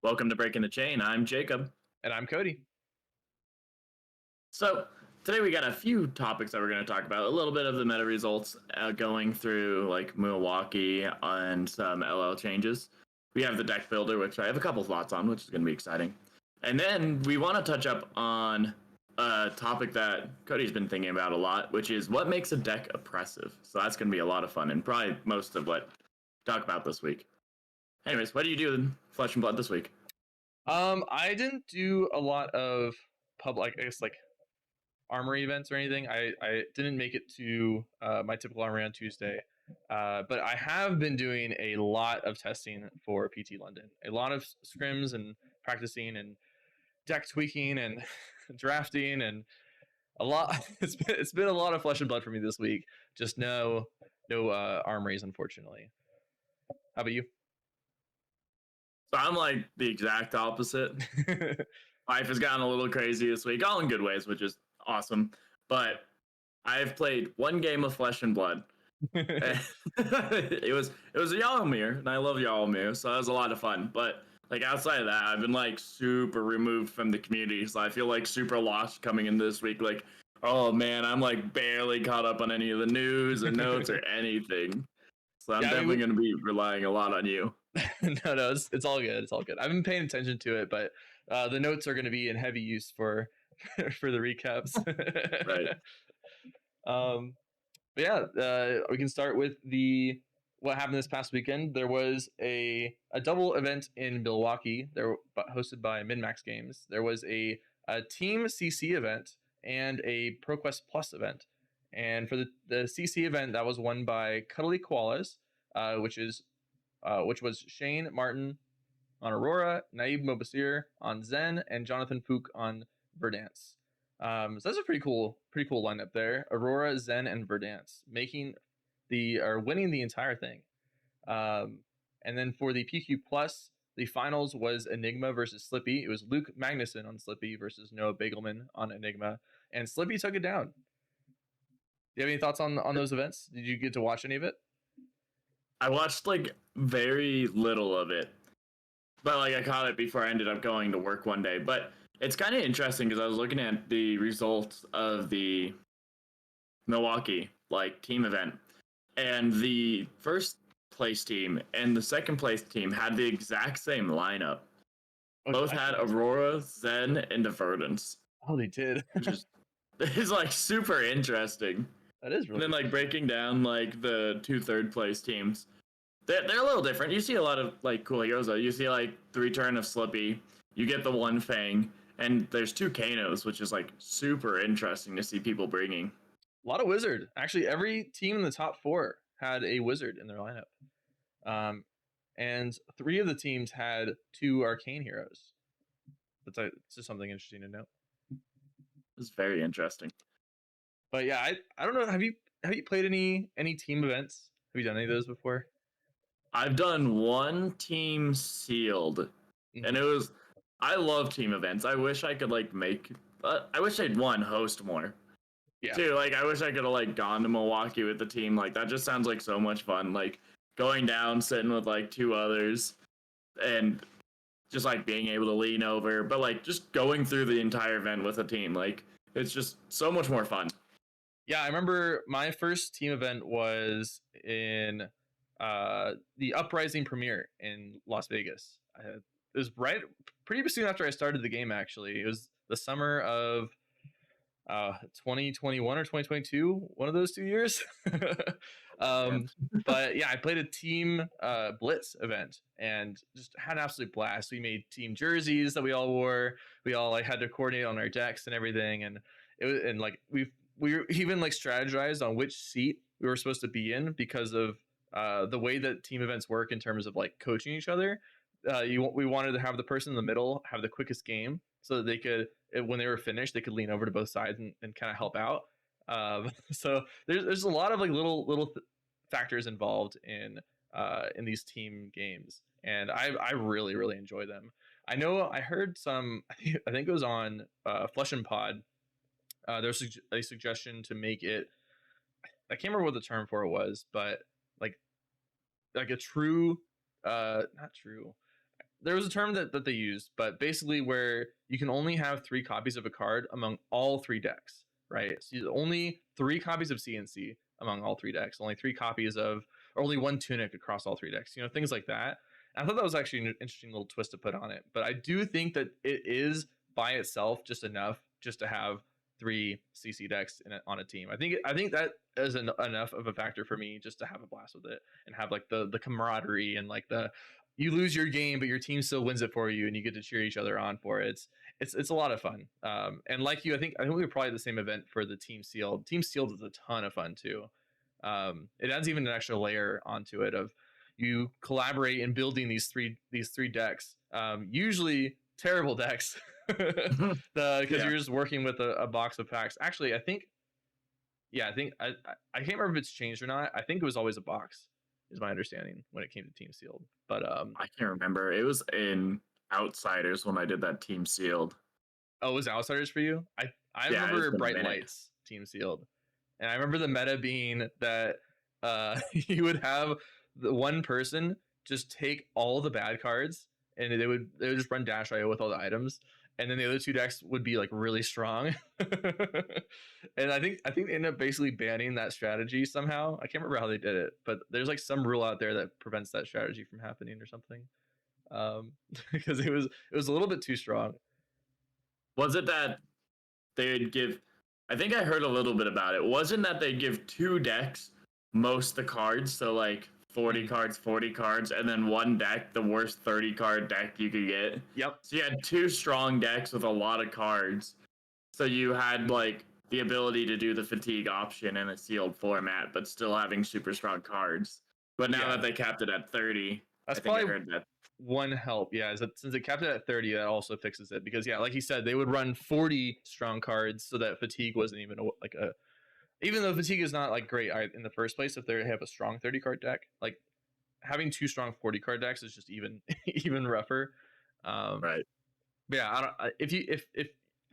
Welcome to Breaking the Chain. I'm Jacob. And I'm Cody. So, today we got a few topics that we're going to talk about. A little bit of the meta results going through like Milwaukee and some LL changes. We have the deck builder, which I have a couple thoughts on, which is going to be exciting. And then we want to touch up on a topic that Cody's been thinking about a lot, which is what makes a deck oppressive. So that's going to be a lot of fun and probably most of what we talk about this week. Anyways, what do you do in Flesh and Blood this week? I didn't do a lot of like armory events or anything. I didn't make it to my typical armory on Tuesday. But I have been doing a lot of testing for PT London. A lot of scrims and practicing and deck tweaking and drafting and a lot. It's been a lot of flesh and blood for me this week. Just no armories, unfortunately. How about you? So I'm like the exact opposite. Life has gotten a little crazy this week, all in good ways, which is awesome. But I've played one game of Flesh and Blood. it was a Yarlmir, and I love Yarlmir, so that was a lot of fun. But like outside of that, I've been like super removed from the community, so I feel like super lost coming in this week. Like, oh man, I'm like barely caught up on any of the news and notes or anything. So I'm definitely going to be relying a lot on you. No, it's all good. It's all good. I've been paying attention to it, but the notes are going to be in heavy use for for the recaps. Right. But yeah, we can start with what happened this past weekend. There was a double event in Milwaukee. They're hosted by MinMax Games. There was a Team CC event and a ProQuest Plus event. And for the CC event, that was won by Cuddly Koalas, which was Shane Martin on Aurora, Naib Mobasir on Zen, and Jonathan Fook on Verdance. So that's a pretty cool lineup there. Aurora, Zen, and Verdance winning the entire thing. And then for the PQ Plus, the finals was Enigma versus Slippy. It was Luke Magnuson on Slippy versus Noah Bagelman on Enigma, and Slippy took it down. Do you have any thoughts on those events? Did you get to watch any of it? I watched like very little of it, but like I caught it before I ended up going to work one day. But it's kind of interesting because I was looking at the results of the Milwaukee like team event, and the first place team and the second place team had the exact same lineup. Both had Aurora, Zen, and Verdance. Oh, they did. It's like super interesting. That is really. And then like breaking down like the 2 third place teams, they're a little different. You see a lot of like cool heroes though. You see like the return of Slippy. You get the one Fang, and there's 2 Kanos, which is like super interesting to see people bringing. A lot of wizard. Actually, every team in the top 4 had a wizard in their lineup. And 3 of the teams had 2 arcane heroes. That's just something interesting to note. It's very interesting. But yeah, I don't know. Have you played any team events? Have you done any of those before? I've done one team sealed, and it was. I love team events. I wish I could like make. I wish I'd host more. Yeah. Too, like I wish I could have like gone to Milwaukee with the team. Like that just sounds like so much fun. Like going down, sitting with like 2 others, and just like being able to lean over, but like just going through the entire event with a team. Like it's just so much more fun. Yeah, I remember my first team event was in the Uprising premiere in Las Vegas. It was pretty soon after I started the game. Actually, it was the summer of 2021 or 2022, one of those 2 years. But yeah, I played a team blitz event and just had an absolute blast. We made team jerseys that we all wore. We all like had to coordinate on our decks and everything, and it was like we even like strategized on which seat we were supposed to be in because of the way that team events work in terms of like coaching each other. We wanted to have the person in the middle have the quickest game so that they could, when they were finished, they could lean over to both sides and kind of help out. So there's a lot of like little factors involved in these team games, and I really enjoy them. I know I heard some. I think it was on Flesh and Pod. There's a suggestion to make it. I can't remember what the term for it was, but like a true, not true. there was a term that they used, but basically where you can only have 3 copies of a card among all 3 decks, right? So only 3 copies of CNC among all 3 decks, only 3 copies of, or only 1 tunic across all 3 decks, things like that. And I thought that was actually an interesting little twist to put on it. But I do think that it is by itself just enough just to have 3 CC decks on a team. I think that is enough of a factor for me just to have a blast with it and have like the camaraderie and like the you lose your game but your team still wins it for you and you get to cheer each other on for it. It's a lot of fun. And like you, I think we were probably the same event for the team sealed. Team sealed is a ton of fun too. It adds even an extra layer onto it of you collaborate in building these three decks. Usually terrible decks, because Yeah. you're just working with a box of packs. Actually, I think, yeah, I can't remember if it's changed or not. I think it was always a box, is my understanding when it came to Team Sealed. But I can't remember. It was in Outsiders when I did that team sealed. oh, it was Outsiders for you? I Yeah, it's remember been a Bright minute. Lights Team Sealed, and I remember the meta being that you would have the one person just take all the bad cards, and they would just run Dash IO with all the items, and then the other 2 decks would be like really strong. And I think they ended up basically banning that strategy somehow. I can't remember how they did it, but there's like some rule out there that prevents that strategy from happening or something. Um, because it was a little bit too strong. Was it that they'd give? I think I heard a little bit about it. Wasn't that they'd give 2 decks most the cards, so like 40 Mhm. cards, 40 cards, and then one deck, the worst 30 card deck you could get. Yep. So you had 2 strong decks with a lot of cards. So you had like the ability to do the fatigue option in a sealed format, but still having super strong cards. But now that Yeah. they capped it at 30, That's I think I probably heard that. one help. Yeah, is that since it capped it at 30, that also fixes it. Because yeah, like you said, they would run 40 strong cards so that fatigue wasn't even like a, even though fatigue is not like great in the first place if they have a strong 30 card deck, like having 2 strong 40 card decks is just even even rougher. Um, Right. but yeah, I don't, if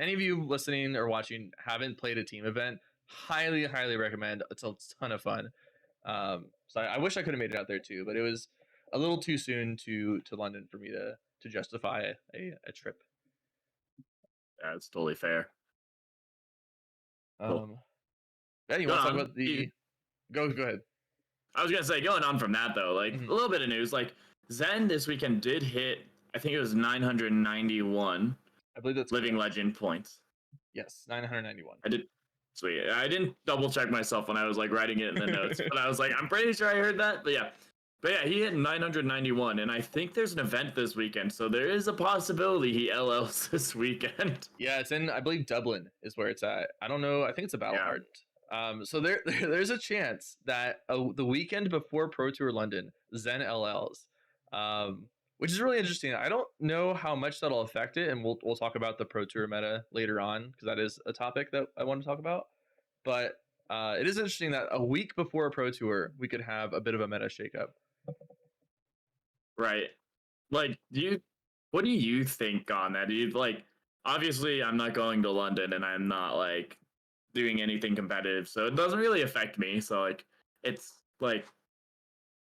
any of you listening or watching haven't played a team event, highly recommend. It's a ton of fun. So I wish I could have made it out there too, but it was a little too soon to London for me to justify a trip. Yeah, it's totally fair. Cool. Um, yeah, you Going want to talk on. about the go ahead. I was gonna say, going on from that though, like Mhm. a little bit of news. Like Zen this weekend did hit, I think it was 991 I believe that's living correct. legend points. Yes, 991. I did. Sweet. I didn't double check myself when I was like writing it in the notes, but I was like, I'm pretty sure I heard that. But yeah, he hit 991, and I think there's an event this weekend, so there is a possibility he LLs this weekend. Yeah, it's in, I believe, Dublin is where it's at. I don't know. I think it's a battle Yeah. hardened. So there's a chance that the weekend before Pro Tour London, Zen LLs, which is really interesting. I don't know how much that'll affect it, and we'll talk about the Pro Tour meta later on because that is a topic that I want to talk about. But it is interesting that a week before a Pro Tour, we could have a bit of a meta shakeup. Right. Like, what do you think on that? Do you like, obviously, I'm not going to London and I'm not like doing anything competitive, so it doesn't really affect me. So, it's like,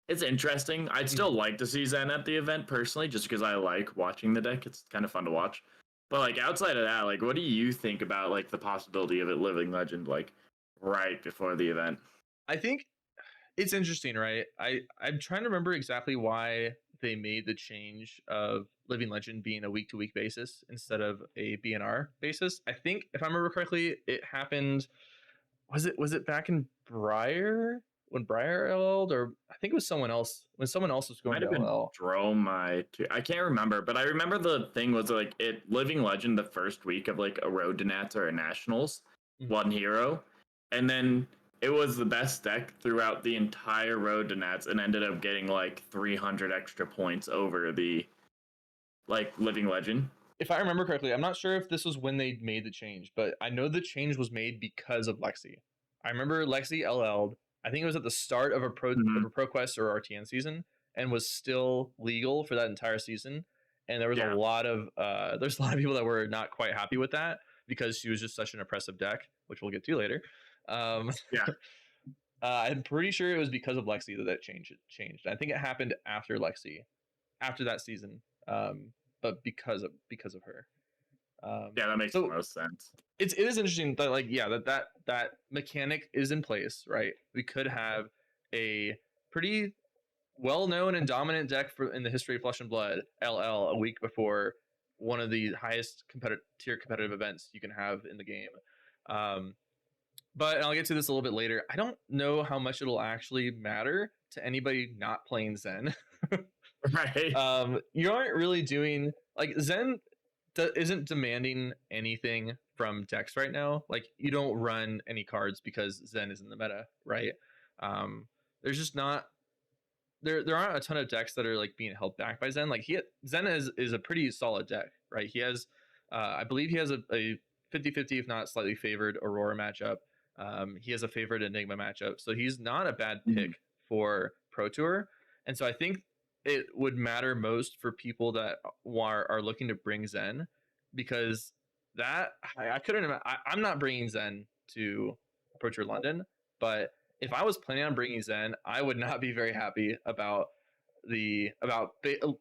it's interesting. I'd still like to see Zen at the event personally, just because I like watching the deck. It's kind of fun to watch. But like outside of that, like what do you think about like the possibility of it living legend like right before the event? I think it's interesting, right? I'm trying to remember exactly why they made the change of Living Legend being a week to week basis instead of a BNR basis. I think if I remember correctly, it happened. Was it back in Briar when Briar LL'd, or I think it was someone else when someone else was going Might to have been LL. Drome. I can't remember, but I remember the thing was like it living legend the first week of like a road to Nats or a nationals, Mhm. one hero, and then it was the best deck throughout the entire road to Nats and ended up getting like 300 extra points over the like living legend. If I remember correctly, I'm not sure if this was when they made the change, but I know the change was made because of Lexi. I remember Lexi LL'd. I think it was at the start of a Mm-hmm. ProQuest or RTN season, and was still legal for that entire season. And there was a Yeah. lot of there's a lot of people that were not quite happy with that because she was just such an oppressive deck, which we'll get to later. Um, Yeah. I'm pretty sure it was because of Lexi that changed. I think it happened after Lexi, after that season. but because of her. Yeah, that makes the So most sense. it is interesting that like that mechanic is in place, right? We could have a pretty well-known and dominant deck in the history of Flesh and Blood, LL, a week before one of the highest competitive events you can have in the game. Um, but I'll get to this a little bit later. I don't know how much it'll actually matter to anybody not playing Zen. Right. You aren't really doing like Zen isn't demanding anything from decks right now. Like you don't run any cards because Zen is in the meta, right? There's just not there aren't a ton of decks that are like being held back by Zen. Like Zen is a pretty solid deck, right? He has I believe he has a 50-50 if not slightly favored Aurora matchup. He has a favored Enigma matchup. So he's not a bad pick for Pro Tour. And so I think it would matter most for people that are looking to bring Zen, because that I couldn't imagine. I'm not bringing Zen to Pro Tour London, but if I was planning on bringing Zen, I would not be very happy about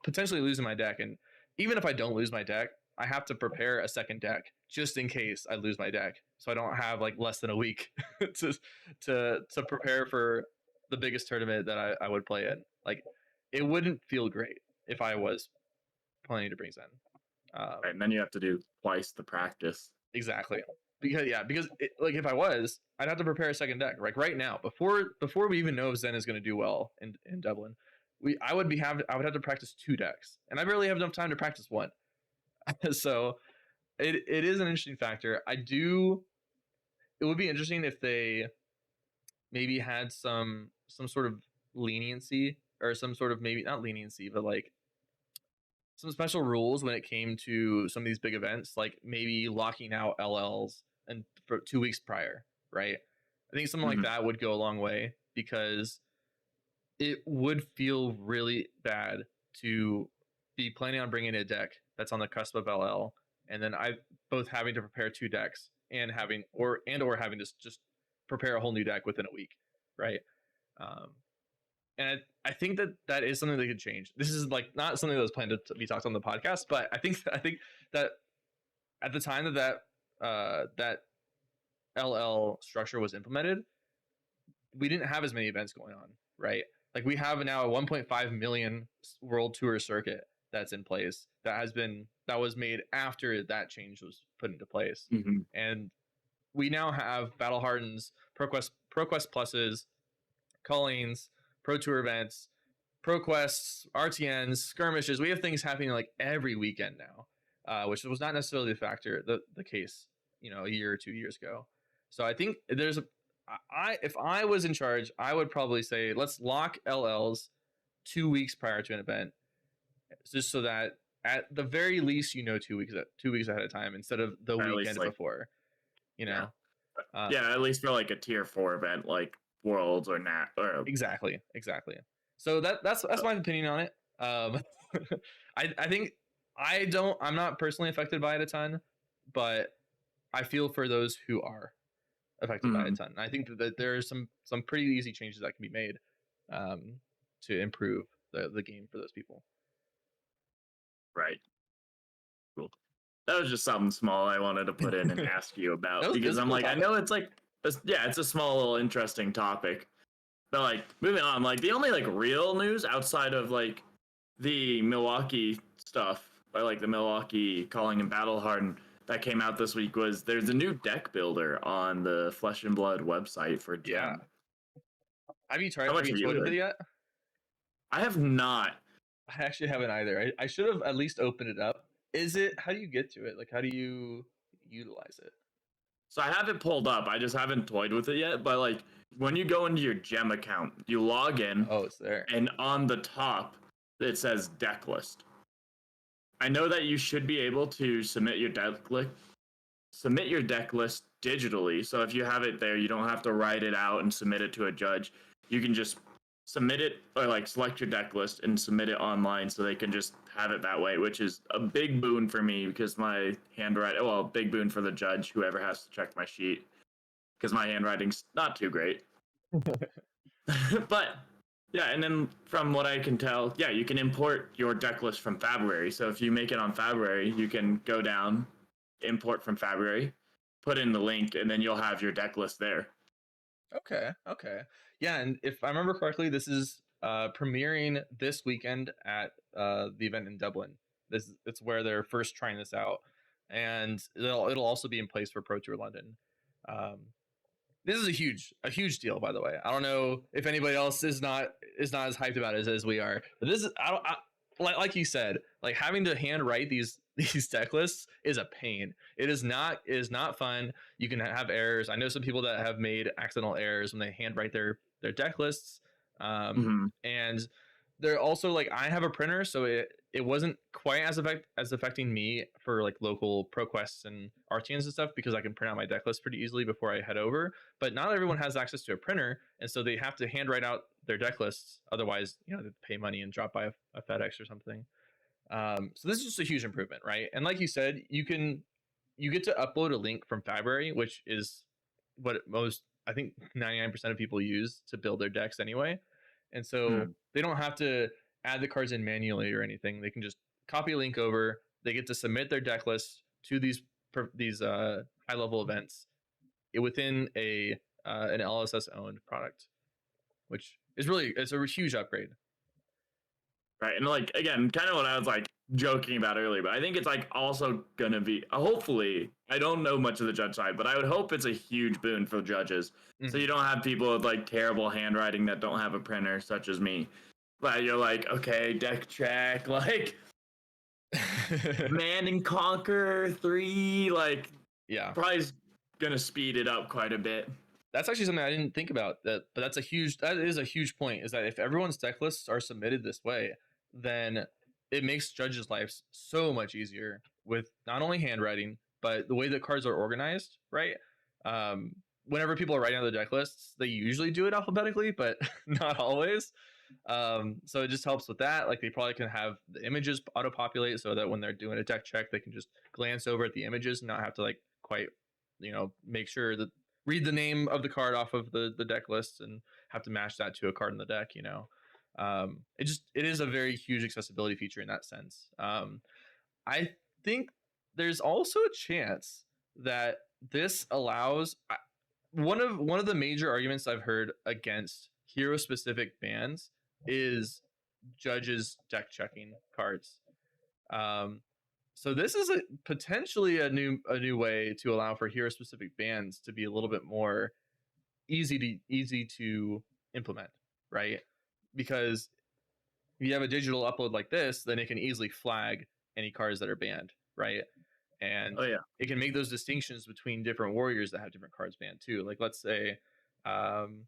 potentially losing my deck. And even if I don't lose my deck, I have to prepare a second deck just in case I lose my deck, so I don't have like less than a week to prepare for the biggest tournament that I would play in. Like, it wouldn't feel great if I was planning to bring Zen. Right, and then you have to do twice the practice. Exactly. Because like if I was, I'd have to prepare a second deck. Like right now, before we even know if Zen is going to do well in Dublin, I would have to practice 2 decks, and I barely have enough time to practice one. So it is an interesting factor. It would be interesting if they maybe had some sort of leniency, or some sort of, maybe not leniency, but like some special rules when it came to some of these big events, like maybe locking out LLs and for 2 weeks prior, right? I think something like that would go a long way, because it would feel really bad to be planning on bringing a deck that's on the cusp of LL, and then I both having to prepare 2 decks and having having to just prepare a whole new deck within a week, right? Um, and I think that is something that could change. This is like not something that was planned to be talked on the podcast, but I think that at the time that LL structure was implemented, we didn't have as many events going on, right? Like we have now a 1.5 million world tour circuit that's in place, that was made after that change was put into place. And we now have Battle Hardens, ProQuest Pluses, Callings, Pro Tour events, ProQuests, RTNs, skirmishes. We have things happening like every weekend now, which was not necessarily the case, a year or 2 years ago. So I think if I was in charge, I would probably say let's lock LLs 2 weeks prior to an event, just so that at the very least 2 weeks ahead of time, instead of the weekend before. Yeah, at least for like a tier 4 event like Worlds or Nat or exactly. So that's my opinion on it. I think I'm not personally affected by it a ton, but I feel for those who are affected by it a ton. I think that there are some pretty easy changes that can be made to improve the game for those people. Right. Cool. That was just something small I wanted to put in and ask you about, because I'm like, topic. I know it's like, it's a small little interesting topic, but like moving on, like the only like real news outside of like the Milwaukee stuff, or like the Milwaukee Calling and Battle Harden that came out this week, was there's a new deck builder on the Flesh and Blood website for Gem. Yeah. Have you toyed with it yet? I have not. I actually haven't either. I should have at least opened it up. How do you get to it? Like, how do you utilize it? So I have it pulled up. I just haven't toyed with it yet. But like when you go into your Gem account, you log in. Oh, it's there. And on the top, it says deck list. I know that you should be able to submit your deck list digitally. So if you have it there, you don't have to write it out and submit it to a judge. You can just submit it, or like select your deck list and submit it online, so they can just have it that way, which is a big boon for me, because my handwriting, big boon for the judge, whoever has to check my sheet, because my handwriting's not too great. But Yeah, and then from what I can tell, yeah, you can import your deck list from February. So if you make it on February, you can go down, import from February, put in the link, and then you'll have your deck list there. Okay, okay. Yeah, and if I remember correctly, this is premiering this weekend at the event in Dublin. It's where they're first trying this out, and it'll also be in place for Pro Tour London. Um, this is a huge deal, by the way. I don't know if anybody else is not as hyped about it as we are, but this is like you said, like having to hand write these these deck lists is a pain. It is not fun. You can have errors. I know some people that have made accidental errors when they hand write their deck lists, Mm-hmm. and they're also like I have a printer, so it wasn't quite as affecting me for like local pro quests and RTNs and stuff because I can print out my deck list pretty easily before I head over. But not everyone has access to a printer, and so they have to hand write out their deck lists. Otherwise, they pay money and drop by a FedEx or something. So this is just a huge improvement, right? And like you said, you get to upload a link from February, which is what most I think 99% of people use to build their decks anyway. And so they don't have to add the cards in manually or anything. They can just copy a link over. They get to submit their deck list to these high level events within a an LSS owned product, which is it's a huge upgrade. Right. And like again, kind of what I was like joking about earlier, but I think it's like also gonna be hopefully, I don't know much of the judge side, but I would hope it's a huge boon for judges. So you don't have people with like terrible handwriting that don't have a printer, such as me. But you're like, okay, deck check, like Man and Conquer 3, like Yeah, probably gonna speed it up quite a bit. that's actually something I didn't think about. But that is a huge point. Is that if everyone's deck lists are submitted this way, then it makes judges' lives so much easier with not only handwriting but the way that cards are organized. Right. Um, Whenever people are writing out the deck lists, they usually do it alphabetically, but not always. So it just helps with that. Like they probably can have the images auto populate so that when they're doing a deck check, they can just glance over at the images and not have to like quite make sure that read the name of the card off of the deck list and have to match that to a card in the deck. It is a very huge accessibility feature in that sense. I think there's also a chance that this allows one of the major arguments I've heard against hero specific bans is judges deck checking cards. Um, so this is potentially a new way to allow for hero specific bans to be a little bit more easy to implement, right? Because if you have a digital upload like this, then it can easily flag any cards that are banned, right? And Oh yeah. it can make those distinctions between different warriors that have different cards banned too. Like let's say, um,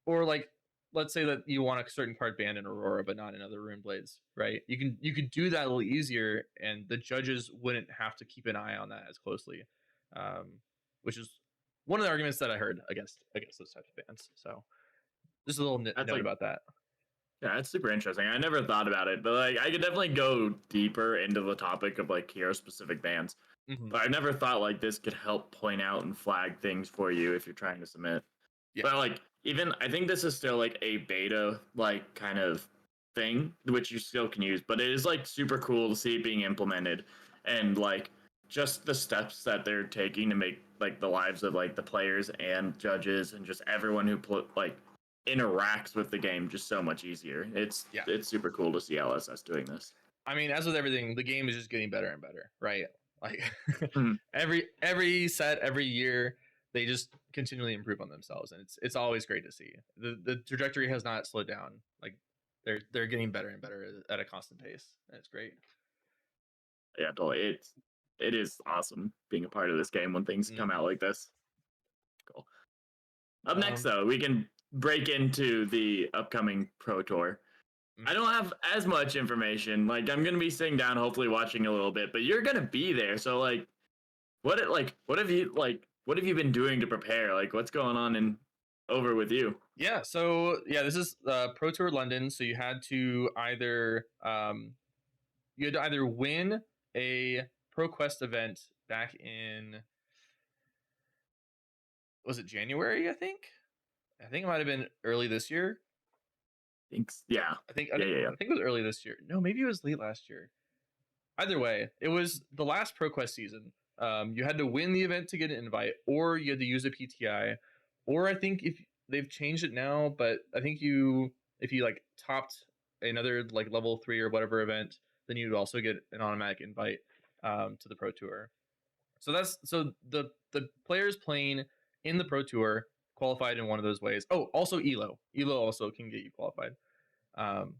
or like let's say that you want a certain card banned in Aurora but not in other Rune Blades, right? You could do that a little easier, and the judges wouldn't have to keep an eye on that as closely, um, which is one of the arguments that I heard against those types of bans. So just a little That's note like about that. Yeah, it's super interesting. I never thought about it, but like I could definitely go deeper into the topic of like hero specific bans. Mm-hmm. But I never thought like this could help point out and flag things for you if you're trying to submit. Yeah. But like even I think this is still like a beta like kind of thing which you still can use, but it is like super cool to see it being implemented and like just the steps that they're taking to make like the lives of like the players and judges and just everyone who like interacts with the game just so much easier. Yeah. It's super cool to see LSS doing this. I mean, as with everything, the game is just getting better and better, right? Like Mhm. every set, every year, they just continually improve on themselves, and it's always great to see. The trajectory has not slowed down. Like they're getting better and better at a constant pace, and it's great. Yeah, totally. It is awesome being a part of this game when things come out Mm-hmm. like this. Cool. Up next, Um, though, we can break into the upcoming Pro Tour. I mhm. don't have as much information. Like, I'm gonna be sitting down, hopefully watching a little bit, but you're gonna be there. So, like, what have you been doing to prepare? Like, what's going on in over with you? Yeah. So yeah, this is Pro Tour London. So you had to either win a Pro Quest event back in, was it January? I think it might have been early this year. Yeah. I think Yeah. I think it was early this year. No, maybe it was late last year. Either way, it was the last ProQuest season. You had to win the event to get an invite, or you had to use a PTI, or I think if they've changed it now, but I think if you like topped another like level 3 or whatever event, then you'd also get an automatic invite to the Pro Tour. So the players playing in the Pro Tour qualified in one of those ways. Oh, also Elo. Elo also can get you qualified. Um,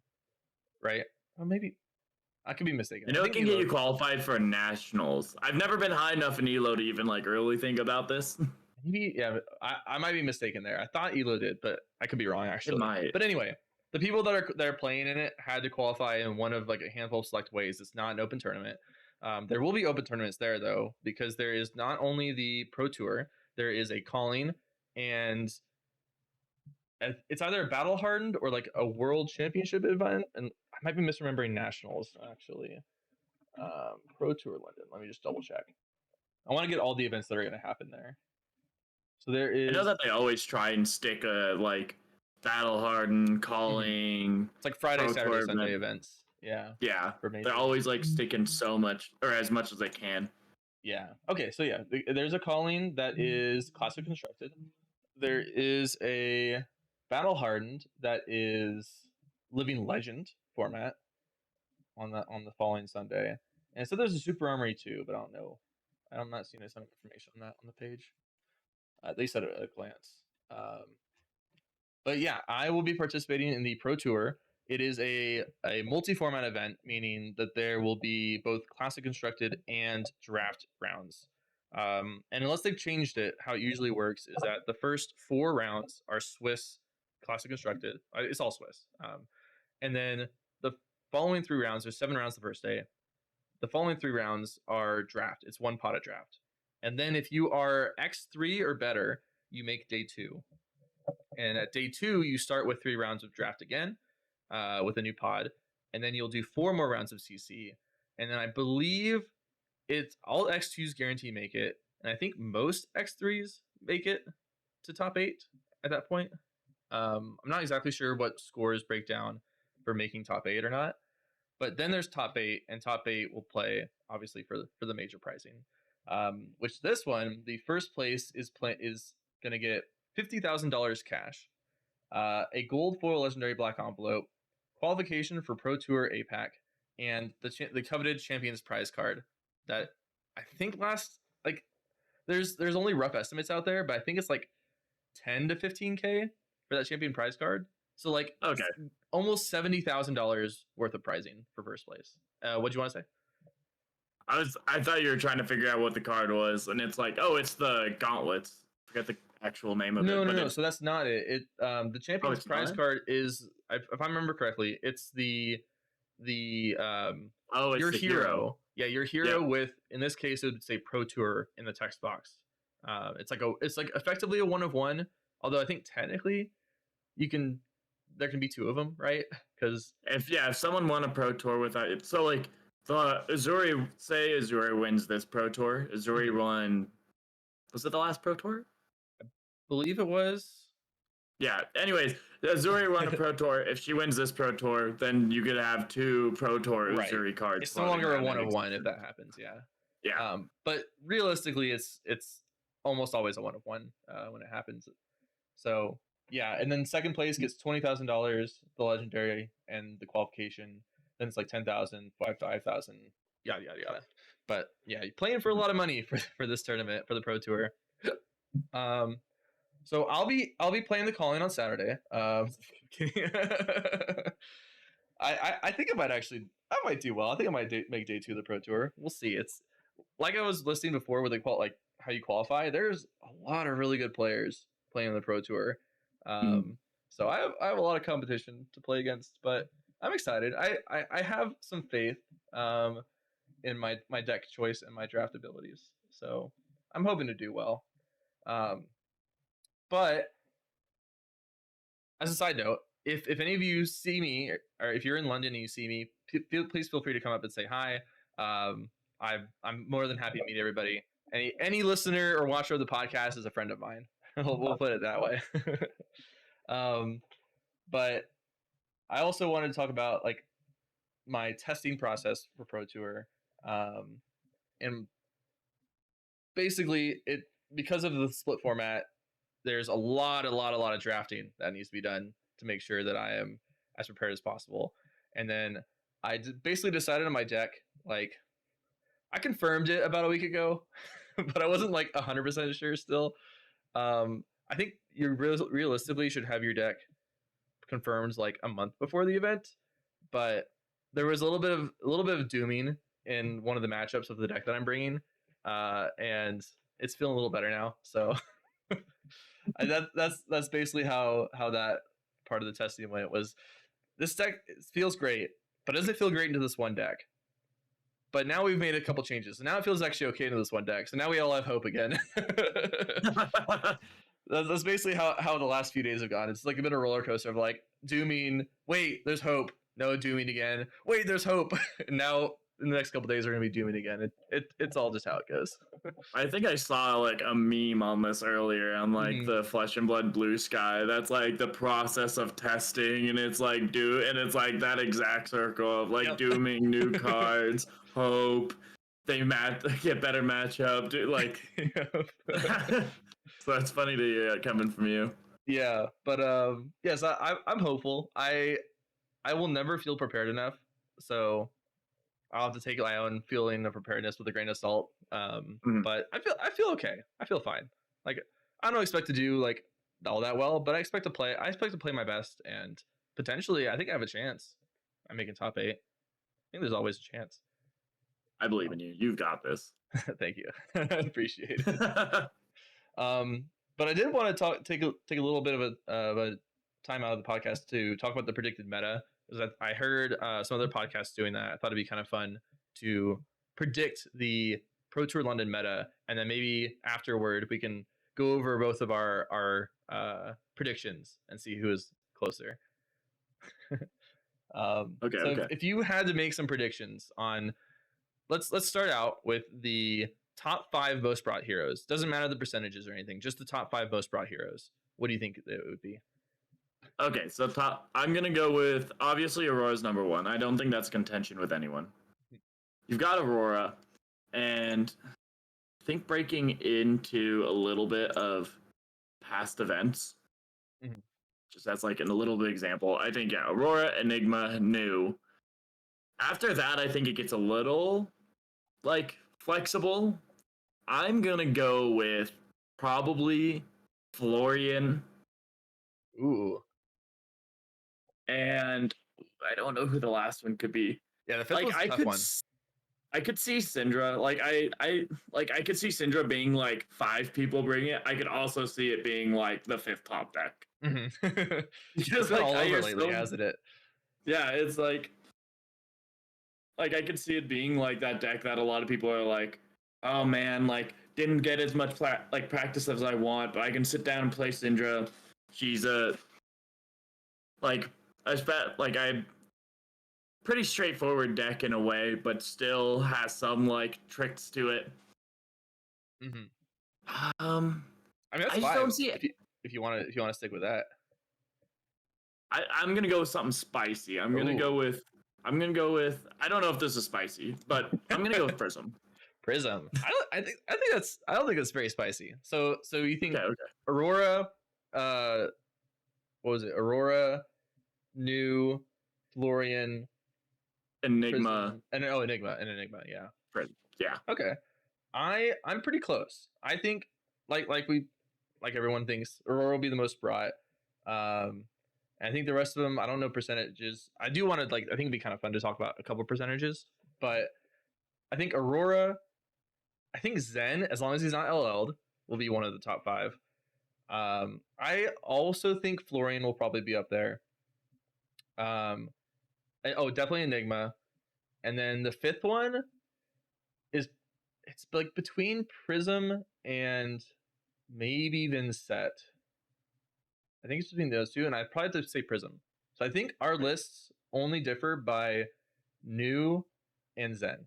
right? Or maybe I could be mistaken. I know I it think can get Elo. you qualified for nationals. I've never been high enough in Elo to even like really think about this. Maybe, yeah, I might be mistaken there. I thought Elo did, but I could be wrong It actually. might. But anyway, the people that are playing in it had to qualify in one of like a handful of select ways. It's not an open tournament. There will be open tournaments there though, because there is not only the Pro Tour, there is a calling, and it's either a battle hardened or like a world championship event. And I might be misremembering nationals actually. Pro Tour London. Let me just double check. I want to get all the events that are going to happen there. So there I know is. that they always try and stick a like battle hardened Mhm. calling. It's like Friday, Pro Saturday, Tour Sunday event. events. Yeah, Yeah, for they're majors. always like sticking so much or as much as they can. Yeah. Okay, so yeah, there's a calling that is classic constructed. There is a battle hardened that is living legend format on the following Sunday. And so there's a super armory too, but I don't know. I'm not seeing some information on that on the page. They said it at a glance. But yeah, I will be participating in the Pro Tour. It is a multi-format event, meaning that there will be both classic constructed and draft rounds. And unless they've changed it, how it usually works is that the first 4 rounds are Swiss classic constructed. It's all Swiss. And then the following 3 rounds, there's 7 rounds the first day. The following 3 rounds are draft. It's one pot of draft. And then if you are X3 or better, you make day 2. And at day 2, you start with 3 rounds of draft again with a new pod, and then you'll do 4 more rounds of CC. And then I believe it's all X2s guarantee make it, and I think most X3s make it to top 8 at that point. I'm not exactly sure what scores break down for making top 8 or not, but then there's top 8, and top 8 will play obviously for the major pricing. Which this one, the first place is going to get $50,000 cash, a gold foil legendary black envelope, qualification for Pro Tour APAC, and the coveted Champions prize card. That I think lasts like there's only rough estimates out there, but I think it's like 10 to 15K for that Champion prize card. So like Okay. almost $70,000 worth of prizing for first place. What do you want to say? I thought you were trying to figure out what the card was, and it's like, oh, it's the gauntlets. Forget the actual name of No, it, no, but no. it's So that's not it. The Champions it's prize not? card is, if I remember correctly, it's the Oh, it's your the hero. Yeah, your hero Yep. with, in this case it would say Pro Tour in the text box. It's like effectively a 1 of 1. Although I think technically you can there can be 2 of them, right? Because If someone won a pro tour without it, so like the Azuri wins this pro tour. Azuri won. Was it the last pro tour? believe it was. Yeah. Anyways, Azuri won a pro tour. If she wins this pro tour, then you could have 2 pro tour Right. Azuri cards. It's no floating longer a around 1 of 1 if existence. that happens. Yeah. Yeah. But realistically, it's almost always a 1 of 1 when it happens. So yeah, and then second place gets $20,000, the legendary and the qualification. Then it's like 10,000, 5,000, yada yada yada. But yeah, you're playing for a lot of money for this tournament for the Pro Tour. So I'll be playing the calling on Saturday. I think I might do well. I think I might make day 2 of the Pro Tour. We'll see. It's like I was listing before with like how you qualify. There's a lot of really good players playing on the Pro Tour. So I have a lot of competition to play against, but I'm excited. I have some faith in my deck choice and my draft abilities. So I'm hoping to do well. But as a side note, if any of you see me, or if you're in London and you see me, please feel free to come up and say hi. I'm more than happy to meet everybody. Any listener or watcher of the podcast is a friend of mine. We'll put it that way. But I also wanted to talk about like my testing process for Pro Tour, and basically it because of the split format. There's a lot of drafting that needs to be done to make sure that I am as prepared as possible. And then basically decided on my deck. Like I confirmed it about a week ago, but I wasn't like 100% sure still. I think you realistically should have your deck confirmed like a month before the event, but there was a little bit of dooming in one of the matchups of the deck that I'm bringing, and it's feeling a little better now. So that's basically how that part of the testing went. Was this deck feels great, but doesn't feel great into this one deck. But now we've made a couple changes, and now it feels actually okay into this one deck. So now we all have hope again. That's basically how the last few days have gone. It's like a bit of a roller coaster of like dooming. Wait, there's hope. No, dooming again. Wait, there's hope. And now in the next couple days, we're gonna be dooming again. It's all just how it goes. I think I saw like a meme on this earlier on like the Flesh and Blood Blue Sky. That's like the process of testing, and it's like and it's like that exact circle of like dooming new cards, hope, they get better matchup, dude. Like, so it's funny to hear it coming from you. Yeah, but yes, I'm hopeful. I will never feel prepared enough, so I'll have to take my own feeling of preparedness with a grain of salt. But I feel okay. I feel fine. Like I don't expect to do like all that well, but I expect to play my best, and potentially I think I have a chance. I'm making top 8. I think there's always a chance. I believe in you. You've got this. Thank you. Appreciate it. But I did want to take a little bit of a time out of the podcast to talk about the predicted meta, because I heard some other podcasts doing that. I thought it'd be kind of fun to predict the Pro Tour London meta, and then maybe afterward we can go over both of our predictions and see who is closer. Okay. If you had to make some predictions on, let's start out with the top 5 most brought heroes. Doesn't matter the percentages or anything, just the top 5 most brought heroes. What do you think it would be? Okay, so I'm gonna go with obviously Aurora's number 1. I don't think that's contention with anyone. You've got Aurora, and I think breaking into a little bit of past events, just as like a little bit example. I think Aurora, Enigma, New. After that, I think it gets a little like flexible. I'm gonna go with probably Florian. Ooh. And I don't know who the last one could be. Yeah, the 5th was a tough one. I could see Syndra. Like I could see Syndra being like 5 people bringing it. I could also see it being like the 5th top deck. Just like all over lately, hasn't it? Yeah, it's like I could see it being like that deck that a lot of people are like, oh man, like didn't get as much practice as I want, but I can sit down and play Syndra. She's a pretty straightforward deck in a way, but still has some like tricks to it. I mean, that's fine. Don't see it. If you want to stick with that. I'm gonna go with something spicy. I'm gonna go with. I don't know if this is spicy, but I'm gonna go with Prism. Prism. I don't think that's very spicy. So you think okay. Aurora? What was it? Aurora, New, Florian, Enigma, Prism, Enigma, yeah. Prism. Yeah. Okay. I'm pretty close. I think like everyone thinks Aurora will be the most brought. I think the rest of them, I don't know percentages. I do want to I think it'd be kind of fun to talk about a couple percentages, but I think Aurora, I think Zen, as long as he's not LL'd, will be one of the top 5. I also think Florian will probably be up there. Definitely Enigma. And then the 5th one it's like between Prism and maybe even Set. I think it's between those two, and I'd probably have to say Prism. So I think our lists only differ by New and Zen.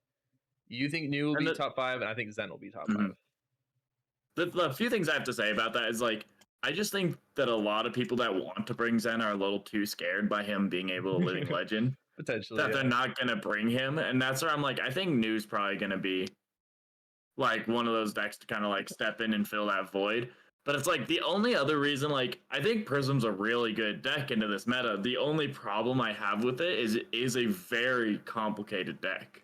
You think New will be top 5, and I think Zen will be top 5. The few things I have to say about that is like I just think that a lot of people that want to bring Zen are a little too scared by him being able to living legend Potentially, that they're yeah. not gonna bring him, and that's where I'm like, I think New's probably gonna be like one of those decks to kind of like step in and fill that void. But it's like the only other reason, like I think Prism's a really good deck into this meta. The only problem I have with it is a very complicated deck,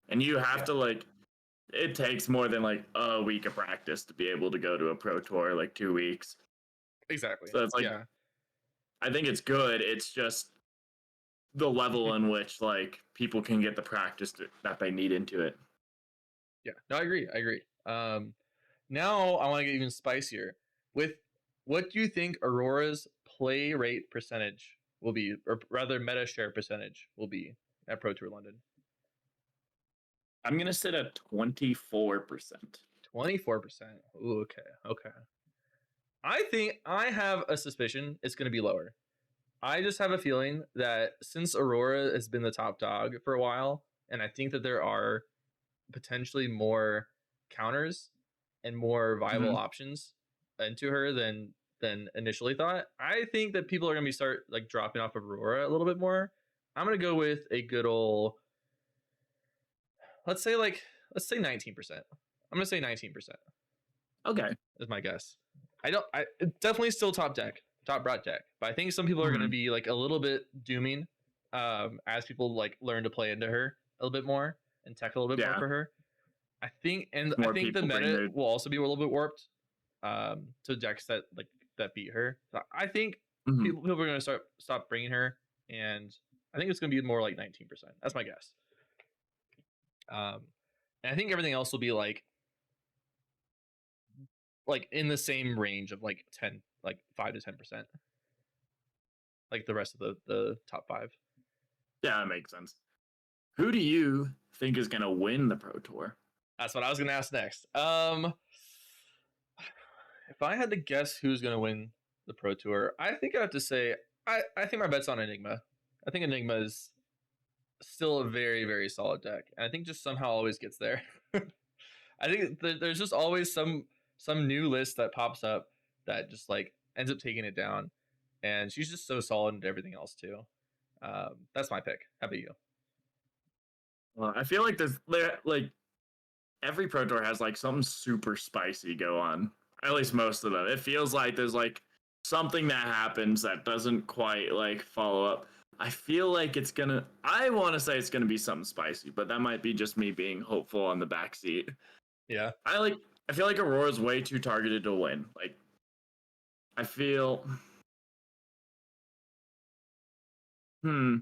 and you have Yeah, to like it takes more than like a week of practice to be able to go to a pro tour, like 2 weeks. exactly. So it's like Yeah. I think it's good. It's just the level in which like people can get the practice that they need into it. Yeah. No, I agree. I agree. Now I want to get even spicier with what do you think Aurora's play rate percentage will be, or rather meta share percentage will be at Pro Tour London? I'm gonna sit at 24%. 24%. Ooh, okay. Okay. I think I have a suspicion it's going to be lower. I just have a feeling that since Aurora has been the top dog for a while, and I think that there are potentially more counters and more viable Mm-hmm. options into her than initially thought. I think that people are gonna be start like dropping off of Aurora a little bit more. I'm gonna go with a good old let's say like let's say 19%. I'm gonna say 19% Okay. is my guess. I definitely still top deck, top brat deck, but I think some people are gonna Mm-hmm. be like a little bit dooming as people like learn to play into her a little bit more and tech a little bit more Yeah. for her. I More think the people bring meta their. will also be a little bit warped to decks that like that beat her. So I think Mhm. people are going to stop bringing her, and I think it's going to be more like 19%. That's my guess. Um, and I think everything else will be like in the same range of like 10, like 5 to 10%, like the rest of the top five. Yeah, that makes sense. Who do you think is gonna win the pro tour? That's what I was going to ask next. If I had to guess who's going to win the Pro Tour, I think I have to say I think my bet's on Enigma. I think Enigma is still a very very solid deck, and I think just somehow always gets there. I think there's just always some new list that pops up that just like ends up taking it down, and she's just so solid into everything else too. That's my pick. How about you? Well, I feel like like every pro tour has like something super spicy go on. At least most of them. It feels like there's like something that happens that doesn't quite like follow up. I feel like it's gonna. I want to say it's gonna be something spicy, but that might be just me being hopeful on the backseat. Yeah. I like. I feel like Aurora's way too targeted to win. Like I feel. Hmm.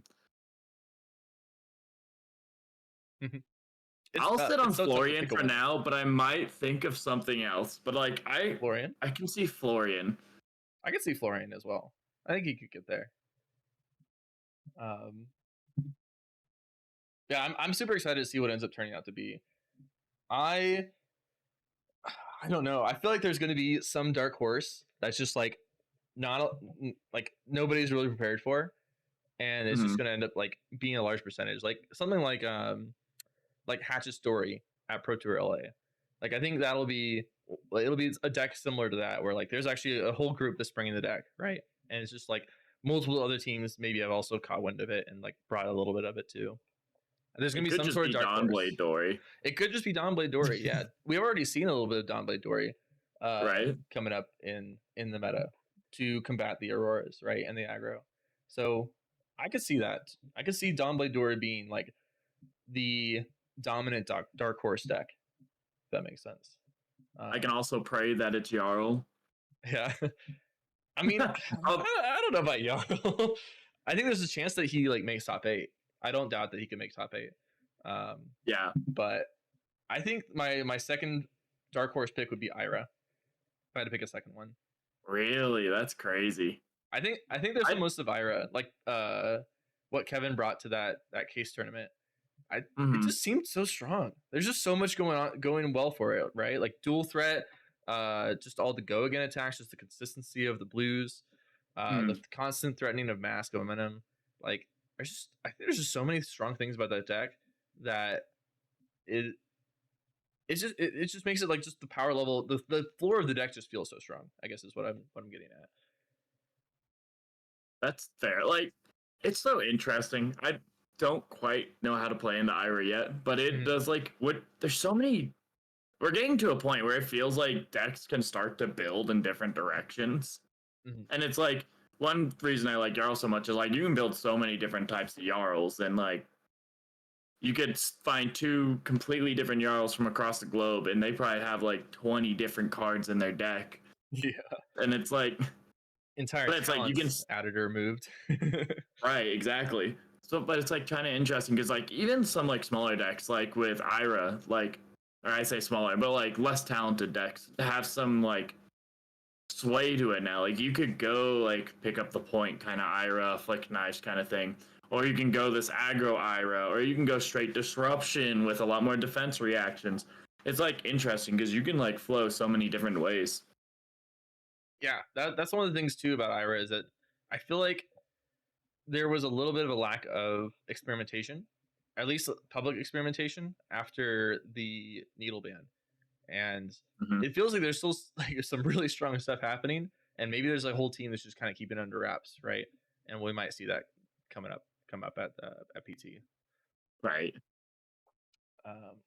I'll sit on It's so tough to Florian pick a for winner. now, but I might think of something else. But like Florian, I can see Florian. I could see Florian as well. I think he could get there. Um, yeah, I'm super excited to see what ends up turning out to be. I I don't know. I feel like there's going to be some dark horse that's just like not like nobody's really prepared for, and it's just Mhm. going to end up like being a large percentage, like something like Hatch's story at Pro Tour LA. Like I think it'll be a deck similar to that where like there's actually a whole group that's bringing the deck, right? And it's just like multiple other teams maybe have also caught wind of it and like brought a little bit of it too. And there's gonna It be could some just sort of be dark Don horse. Blade Dory, It could just be Don Blade Dory. Yeah, we've already seen a little bit of Don Blade Dory right? coming up in the meta to combat the Auroras, right, and the aggro. So I could see that. I could see Don Blade Dory being like the dominant dark horse deck. If that makes sense. I can Um, also pray that it's Jarl. yeah, I mean, Oh, I don't know about Yarl. I think there's a chance that he like makes top eight. I don't doubt that he can make top eight. Um, yeah, but I think my second dark horse pick would be Ira. If I had to pick a second one, really, that's crazy. I think there's the I most of Ira, like what Kevin brought to that case tournament. I It mhm, just seemed so strong. There's just so much going well for it, right? Like dual threat, just all the go again attacks, just the consistency of the blues, the mhm. constant threatening of mask momentum. Like I think there's just so many strong things about that deck that it it just makes it like just the power level, the floor of the deck just feels so strong, I guess is what I'm getting at. That's fair. Like, it's so interesting. I don't quite know how to play into Ira yet, but it Mhm. does like what there's so many. We're getting to a point where it feels like decks can start to build in different directions, Mhm. and it's like one reason I like Jarl so much is like you can build so many different types of Jarls, and like you could find two completely different Jarls from across the globe, and they probably have like 20 different cards in their deck, Yeah. and it's like, Entire but it's like you can talents added or removed. right, exactly. So, but it's like kind of interesting because like even some like smaller decks, like with Ira, like, or I say smaller, but like less talented decks have some like sway to it now. Like you could go like pick up the point kind of Ira, flick knives kind of thing, or you can go this aggro Ira, or you can go straight disruption with a lot more defense reactions. It's like interesting because you can like flow so many different ways. Yeah, that's one of the things too about Ira is that I feel like there was a little bit of a lack of experimentation, at least public experimentation after the needle ban, and Mm-hmm. it feels like there's still like some really strong stuff happening, and maybe there's a whole team that's just kind of keeping it under wraps, right? And we might see that come up at PT. Right. Um,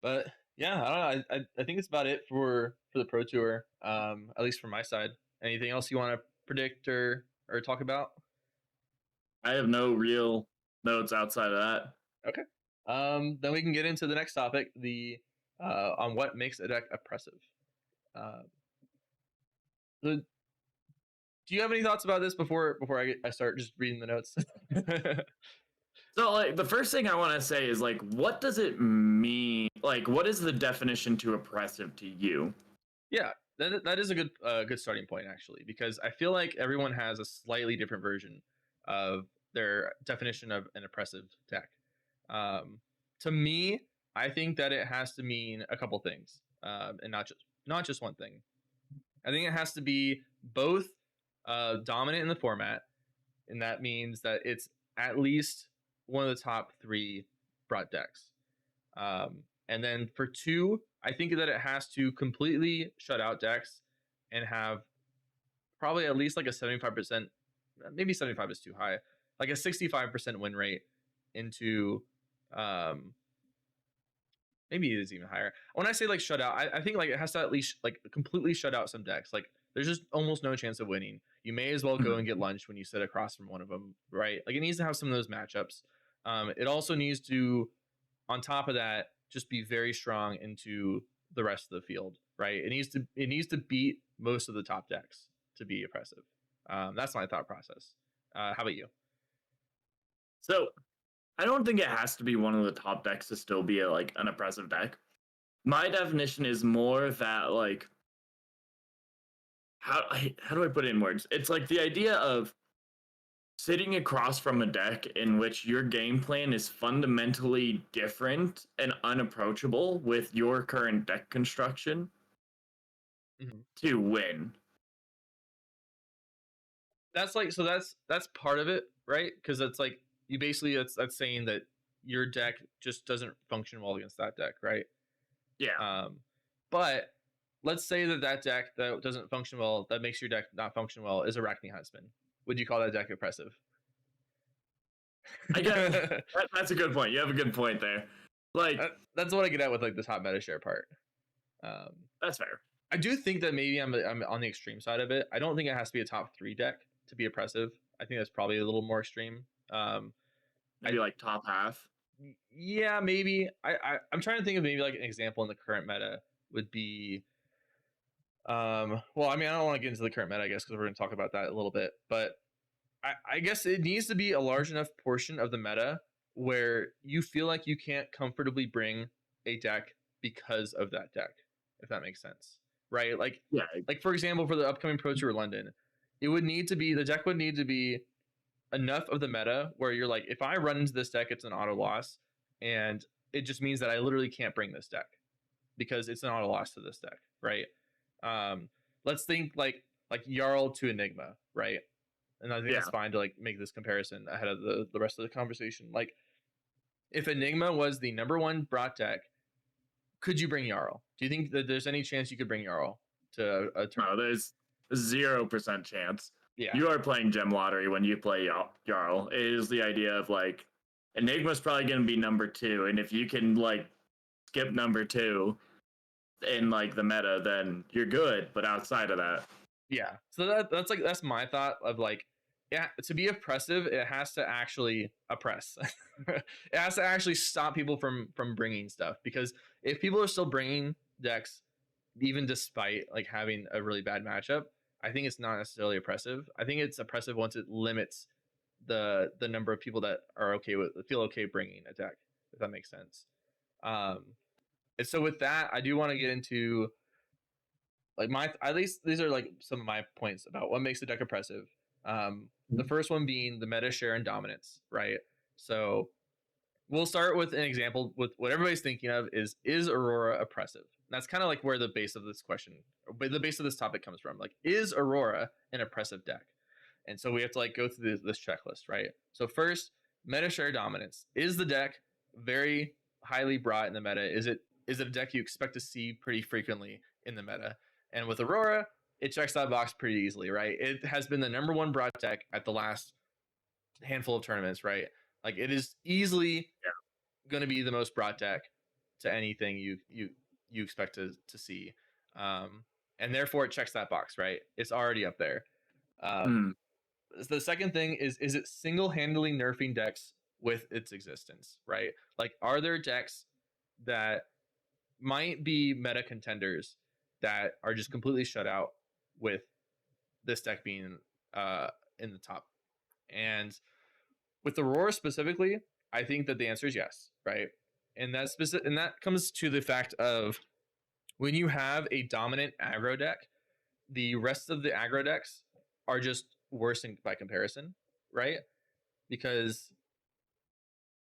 but yeah, I don't know. I think it's about it for the pro tour. At least from my side. Anything else you want to predict or talk about? I have no real notes outside of that. Okay. Then we can get into the next topic, the on what makes a deck oppressive. Uh, do you have any thoughts about this before I start just reading the notes? So, like, the first thing I want to say is, like, what does it mean? Like, what is the definition to oppressive to you? Yeah, that is a good starting point actually, because I feel like everyone has a slightly different version of their definition of an oppressive deck. Um, to me, I think that it has to mean a couple things, and not just one thing. I think it has to be both dominant in the format, and that means that it's at least one of the top three brought decks. And then for two, I think that it has to completely shut out decks and have probably at least like a 75%, maybe 75 is too high, like a 65% win rate into um, maybe it is even higher. When I say like shut out, I think like it has to at least like completely shut out some decks. Like there's just almost no chance of winning. You may as well go and get lunch when you sit across from one of them, right? Like it needs to have some of those matchups. It also needs to, on top of that, just be very strong into the rest of the field, right? It needs to beat most of the top decks to be oppressive. That's my thought process. How about you? So, I don't think it has to be one of the top decks to still be like an oppressive deck. My definition is more that like how do I put it in words? It's like the idea of sitting across from a deck in which your game plan is fundamentally different and unapproachable with your current deck construction Mm-hmm. to win. That's like, so that's part of it, right? Because it's like you basically, that's saying that your deck just doesn't function well against that deck, right? Yeah. um but let's say that deck that doesn't function well, that makes your deck not function well, is Arachne Huntsman. Would you call that deck oppressive? I get that's a good point. You have a good point there. Like That's what I get at with like the top meta share part. um that's fair. I do think that maybe I'm on the extreme side of it. I don't think it has to be a top three deck to be oppressive. I think that's probably a little more extreme. I Maybe like top half. Yeah, maybe. I'm trying to think of maybe like an example in the current meta would be well, I mean, I don't want to get into the current meta, I guess, because we're going to talk about that a little bit, but I guess it needs to be a large enough portion of the meta where you feel like you can't comfortably bring a deck because of that deck, if that makes sense, right? Yeah. Like for example, for the upcoming Pro Tour London, it would need to be, the deck would need to be enough of the meta where you're like, if I run into this deck, it's an auto loss, and it just means that I literally can't bring this deck because it's an auto loss to this deck, right? Um, let's think like Jarl to Enigma, right? And I think Yeah. that's fine to like make this comparison ahead of the rest of the conversation. Like if Enigma was the number one brought deck could you bring Jarl? Do you think that there's any chance you could bring Jarl to a turn? No, there's 0% chance. Yeah. You are playing Gem Lottery when you play Jarl. It is the idea of like Enigma's probably going to be number 2, and if you can like skip number 2 in like the meta, then you're good. But outside of that, Yeah. So that's my thought of like, yeah, to be oppressive, it has to actually oppress. It has to actually stop people from bringing stuff, because if people are still bringing decks even despite like having a really bad matchup, I think it's not necessarily oppressive. I think it's oppressive once it limits the number of people that are feel okay bringing a deck, if that makes sense. And so with that, I do want to get into like at least these are like some of my points about what makes the deck oppressive. The first one being the meta share and dominance, right? So we'll start with an example with what everybody's thinking of is Aurora oppressive? That's kind of like where the base of this question, but the base of this topic comes from. Like, is Aurora an oppressive deck? And so we have to like go through this checklist, right? So first, meta share dominance. Is the deck very highly brought in the meta? Is it a deck you expect to see pretty frequently in the meta? And with Aurora, it checks that box pretty easily, right? It has been the number one brought deck at the last handful of tournaments, right? Like it is easily going to be the most brought deck to anything you expect to see, and therefore it checks that box, right? It's already up there. The second thing is it single-handedly nerfing decks with its existence, right? Like, are there decks that might be meta contenders that are just completely shut out with this deck being in the top? And with Aurora specifically, I think that the answer is yes, right? And that comes to the fact of when you have a dominant aggro deck, the rest of the aggro decks are just worse by comparison, right? Because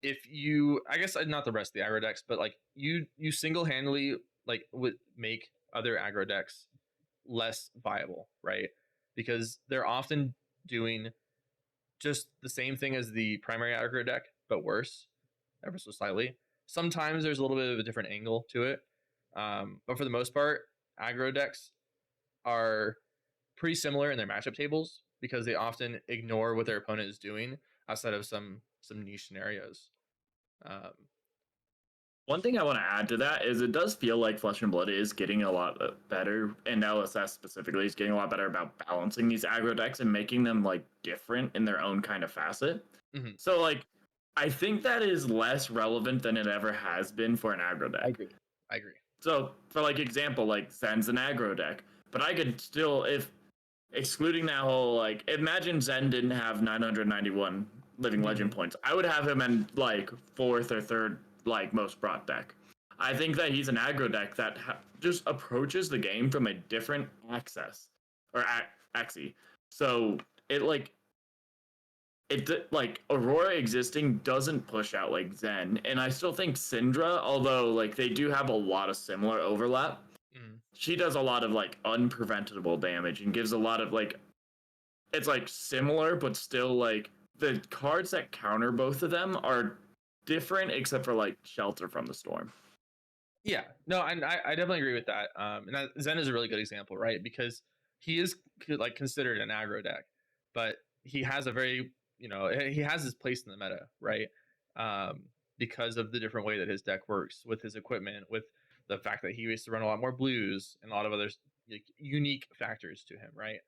if you, I guess not the rest of the aggro decks, but like you single-handedly like would make other aggro decks less viable, right? Because they're often doing just the same thing as the primary aggro deck, but worse, ever so slightly. Sometimes there's a little bit of a different angle to it, but for the most part, aggro decks are pretty similar in their matchup tables because they often ignore what their opponent is doing outside of some niche scenarios. One thing I want to add to that is it does feel like Flesh and Blood is getting a lot better, and LSS specifically is getting a lot better about balancing these aggro decks and making them like different in their own kind of facet. Mm-hmm. So like, I think that is less relevant than it ever has been for an aggro deck. I agree. So for like example, like Zen's an aggro deck, but I could still, if excluding that whole like, imagine Zen didn't have 991 living legend points, I would have him in like 4th or 3rd like most brought deck. I think that he's an aggro deck that just approaches the game from a different axis or axis. So it like Aurora existing doesn't push out like Zen, and I still think Syndra, although like they do have a lot of similar overlap, she does a lot of like unpreventable damage and gives a lot of like, it's like similar but still like the cards that counter both of them are different except for like Shelter from the Storm. Yeah, no, I definitely agree with that. And Zen is a really good example, right? Because he is like considered an aggro deck, but he has a very, he has his place in the meta, right? Because of the different way that his deck works with his equipment, with the fact that he used to run a lot more blues and a lot of other like, unique factors to him, right?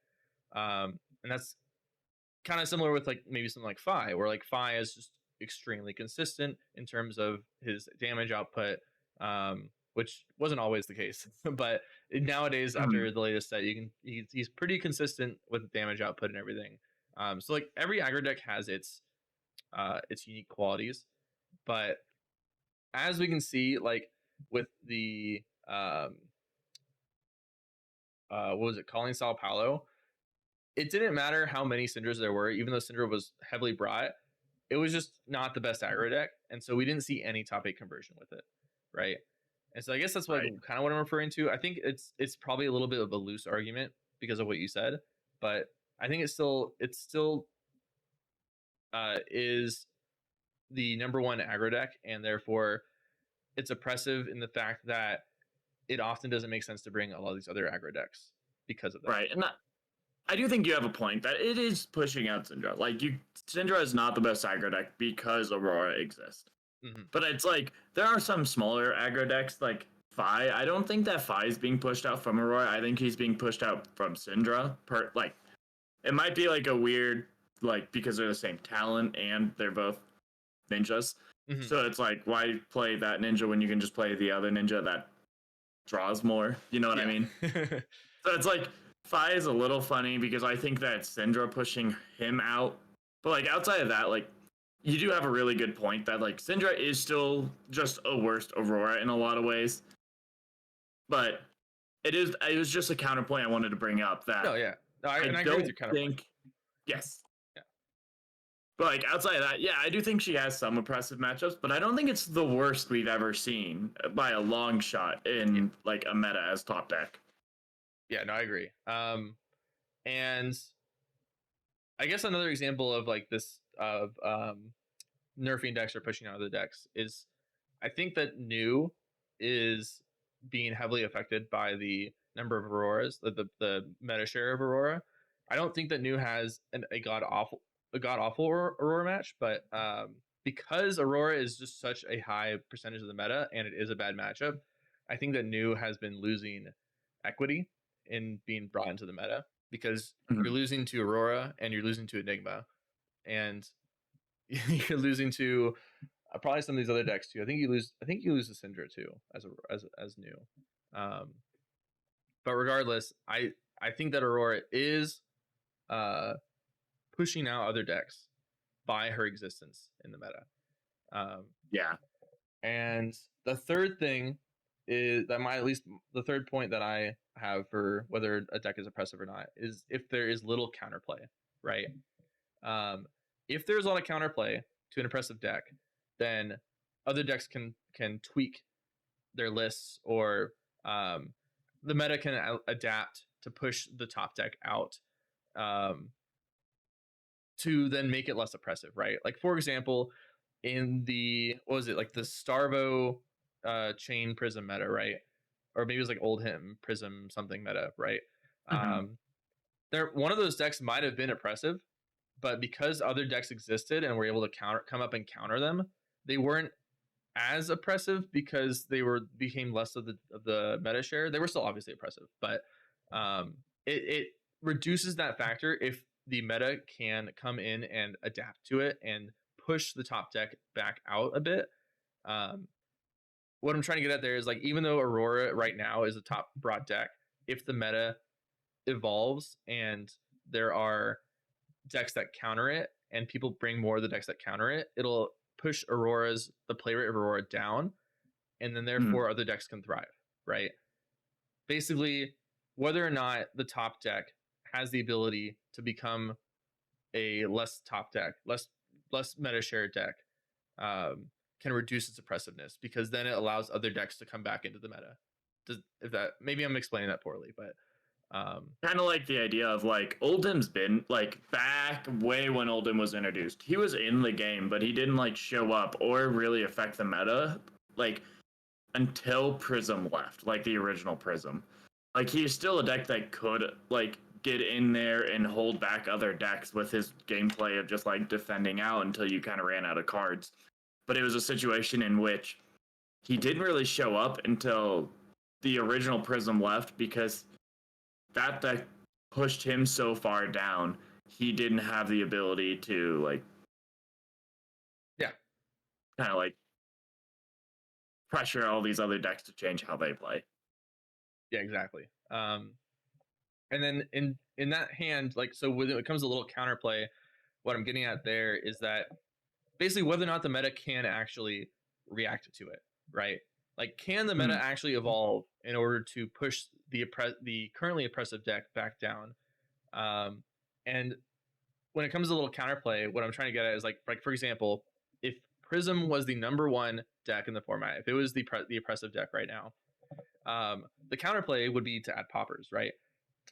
And that's kind of similar with like maybe something like Fi, where like Fi is just extremely consistent in terms of his damage output, which wasn't always the case. But nowadays, after the latest set, he's pretty consistent with damage output and everything. So like every aggro deck has its unique qualities, but as we can see, like with the what was it, calling Sao Paulo, it didn't matter how many Syndras there were, even though Syndra was heavily brought, it was just not the best aggro deck, and so we didn't see any top 8 conversion with it, right? And so I guess that's what kind of what I'm referring to. I think it's probably a little bit of a loose argument because of what you said, but I think it still is the number one aggro deck, and therefore it's oppressive in the fact that it often doesn't make sense to bring a lot of these other aggro decks because of that. Right. And I do think you have a point that it is pushing out Syndra. Like Syndra is not the best aggro deck because Aurora exists. Mm-hmm. But it's like there are some smaller aggro decks like Fi. I don't think that Fi is being pushed out from Aurora. I think he's being pushed out from Syndra. It might be like a weird because they're the same talent and they're both ninjas. Mm-hmm. So it's like, why play that ninja when you can just play the other ninja that draws more? You know what I mean? So it's like Fi is a little funny because I think that Syndra pushing him out. But like outside of that, like you do have a really good point that like Syndra is still just a worse Aurora in a lot of ways. But it was just a counterpoint I wanted to bring up that I agree with your counterpoint. Yes. Yeah. But like outside of that, yeah, I do think she has some oppressive matchups, but I don't think it's the worst we've ever seen by a long shot in like a meta as top deck. Yeah, no, I agree. And I guess another example of like this of nerfing decks or pushing out other decks is I think that new is being heavily affected by the number of Auroras, the meta share of Aurora. I don't think that new has a god awful Aurora match, but because Aurora is just such a high percentage of the meta and it is a bad matchup, I think that new has been losing equity in being brought into the meta because you're losing to Aurora and you're losing to Enigma, and you're losing to probably some of these other decks too. I think you lose the Syndra too as new. But regardless, I think that Aurora is pushing out other decks by her existence in the meta. Yeah. And the third thing is that at least the third point that I have for whether a deck is oppressive or not is if there is little counterplay, right? If there's a lot of counterplay to an oppressive deck, then other decks can tweak their lists, or the meta can adapt to push the top deck out to then make it less oppressive, right? Like for example, in the the Starvo chain prism meta, right? Or maybe it was like old him prism something meta, right? There one of those decks might have been oppressive, but because other decks existed and were able to come up and counter them, they weren't as oppressive because they became less of the meta share. They were still obviously oppressive, but it reduces that factor if the meta can come in and adapt to it and push the top deck back out a bit. What I'm trying to get at there is like, even though Aurora right now is a top broad deck, if the meta evolves and there are decks that counter it and people bring more of the decks that counter it, it'll push the play rate of Aurora down, and then therefore other decks can thrive, right? Basically, whether or not the top deck has the ability to become a less top deck, less meta share deck, can reduce its oppressiveness, because then it allows other decks to come back into the meta. Maybe I'm explaining that poorly, but kind of like the idea of like Oldhim's been like back way when Oldhim was introduced. He was in the game, but he didn't like show up or really affect the meta like until Prism left, like the original Prism. Like he's still a deck that could like get in there and hold back other decks with his gameplay of just like defending out until you kind of ran out of cards. But it was a situation in which he didn't really show up until the original Prism left, because that deck pushed him so far down, he didn't have the ability to like kind of like pressure all these other decks to change how they play. Yeah, exactly. And then in that hand, like, so when it comes to a little counterplay, what I'm getting at there is that basically whether or not the meta can actually react to it, right? Like, can the meta actually evolve in order to push the currently oppressive deck back down? And when it comes to a little counterplay, what I'm trying to get at is like for example, if Prism was the number one deck in the format, if it was the oppressive deck right now, the counterplay would be to add poppers, right?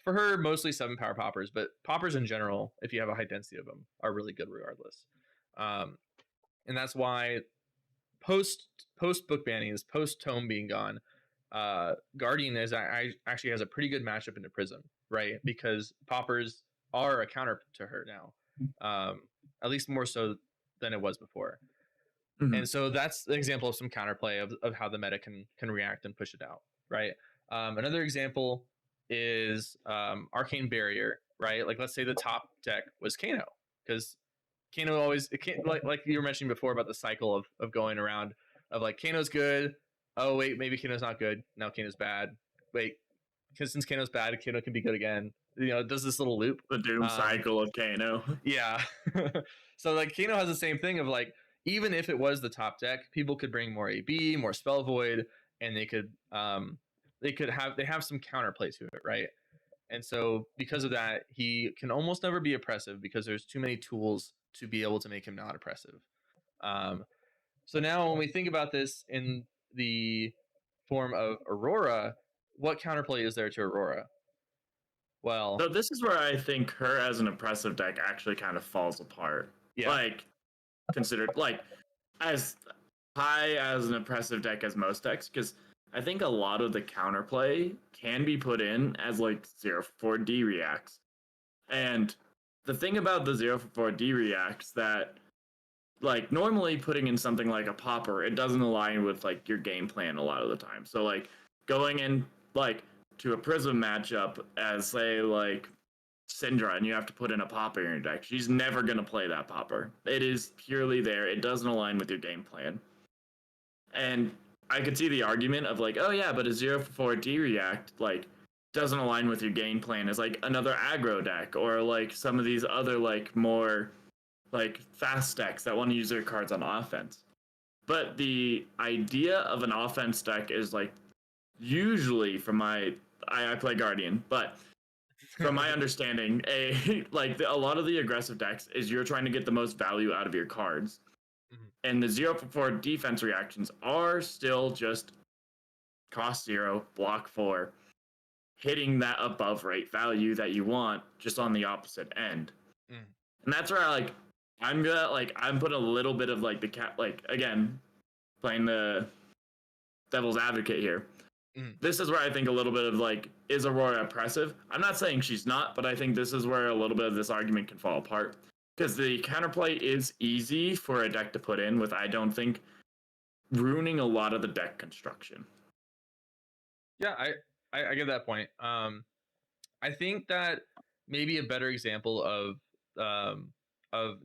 For her, mostly 7 power poppers, but poppers in general, if you have a high density of them, are really good regardless. And that's why post book bannings, post tome being gone, Guardian actually has a pretty good matchup into Prism, right? Because poppers are a counter to her now, at least more so than it was before. Mhm. And so that's an example of some counterplay of how the meta can react and push it out, right? Another example is Arcane Barrier, right? Like let's say the top deck was Kano, because Kano always it can't like you were mentioning before about the cycle of going around of like Kano's good. Oh wait, maybe Kano's not good. Now Kano's bad. Wait, because since Kano's bad, Kano can be good again. You know, it does this little loop. The doom cycle of Kano. Yeah. So like Kano has the same thing of like even if it was the top deck, people could bring more AB, more Spell Void, and they have some counterplay to it, right? And so because of that, he can almost never be oppressive because there's too many tools to be able to make him not oppressive. So now when we think about this in the form of Aurora, what counterplay is there to Aurora? Well, So this is where I think her as an oppressive deck actually kind of falls apart. yeah. Like considered like as high as an oppressive deck as most decks, because I think a lot of the counterplay can be put in as like 0 for 4 D reacts. And the thing about the 0 for 4 D reacts that like normally putting in something like a popper, it doesn't align with like your game plan a lot of the time. So like going in like to a prism matchup as say like Syndra and you have to put in a popper in your deck, she's never gonna play that popper. It is purely there. It doesn't align with your game plan. And I could see the argument of like, oh yeah, but a 0 for 4 D react like doesn't align with your game plan as like another aggro deck or like some of these other like more like fast decks that want to use their cards on offense. But the idea of an offense deck is like usually from I play Guardian, but from my understanding, a lot of the aggressive decks is you're trying to get the most value out of your cards. Mhm. And the 0 for 4 defense reactions are still just cost 0, block 4, hitting that above rate value that you want just on the opposite end. Mm. And that's where I'm putting a little bit of like the cat like again playing the devil's advocate here. Mm. This is where I think a little bit of like is Aurora oppressive? I'm not saying she's not, but I think this is where a little bit of this argument can fall apart because the counterplay is easy for a deck to put in with I don't think ruining a lot of the deck construction. Yeah, I get that point. I think that maybe a better example of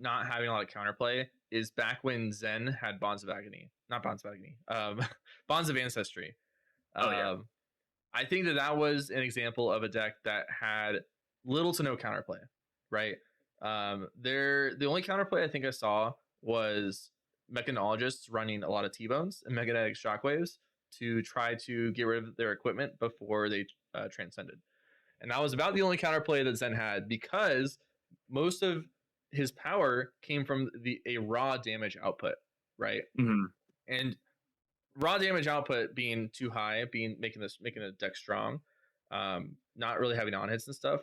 not having a lot of counterplay is back when Zen had Bonds of Agony, not Bonds of Agony, Bonds of Ancestry. Oh yeah. I think that was an example of a deck that had little to no counterplay, right? The only counterplay I think I saw was mechanologists running a lot of T-bones and magnetic shockwaves to try to get rid of their equipment before they transcended. And that was about the only counterplay that Zen had because most of his power came from a raw damage output, right? Mm-hmm. And raw damage output being too high, making the deck strong, not really having on hits and stuff,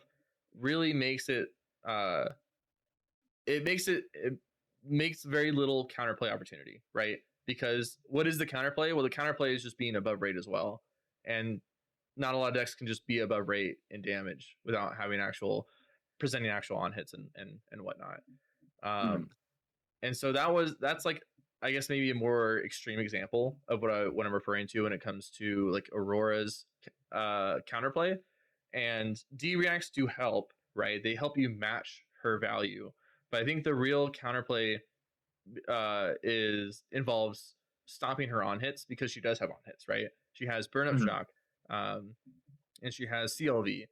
really makes it it makes very little counterplay opportunity, right? Because what is the counterplay? Well, the counterplay is just being above rate as well, and not a lot of decks can just be above rate in damage without having presenting actual on hits and whatnot. Mm-hmm. And so that's like I guess maybe a more extreme example of what I'm referring to when it comes to like Aurora's counterplay. And D reacts do help, right? They help you match her value, but I think the real counterplay involves stopping her on hits because she does have on hits, right? She has burn up Mm-hmm. shock, and she has CLV,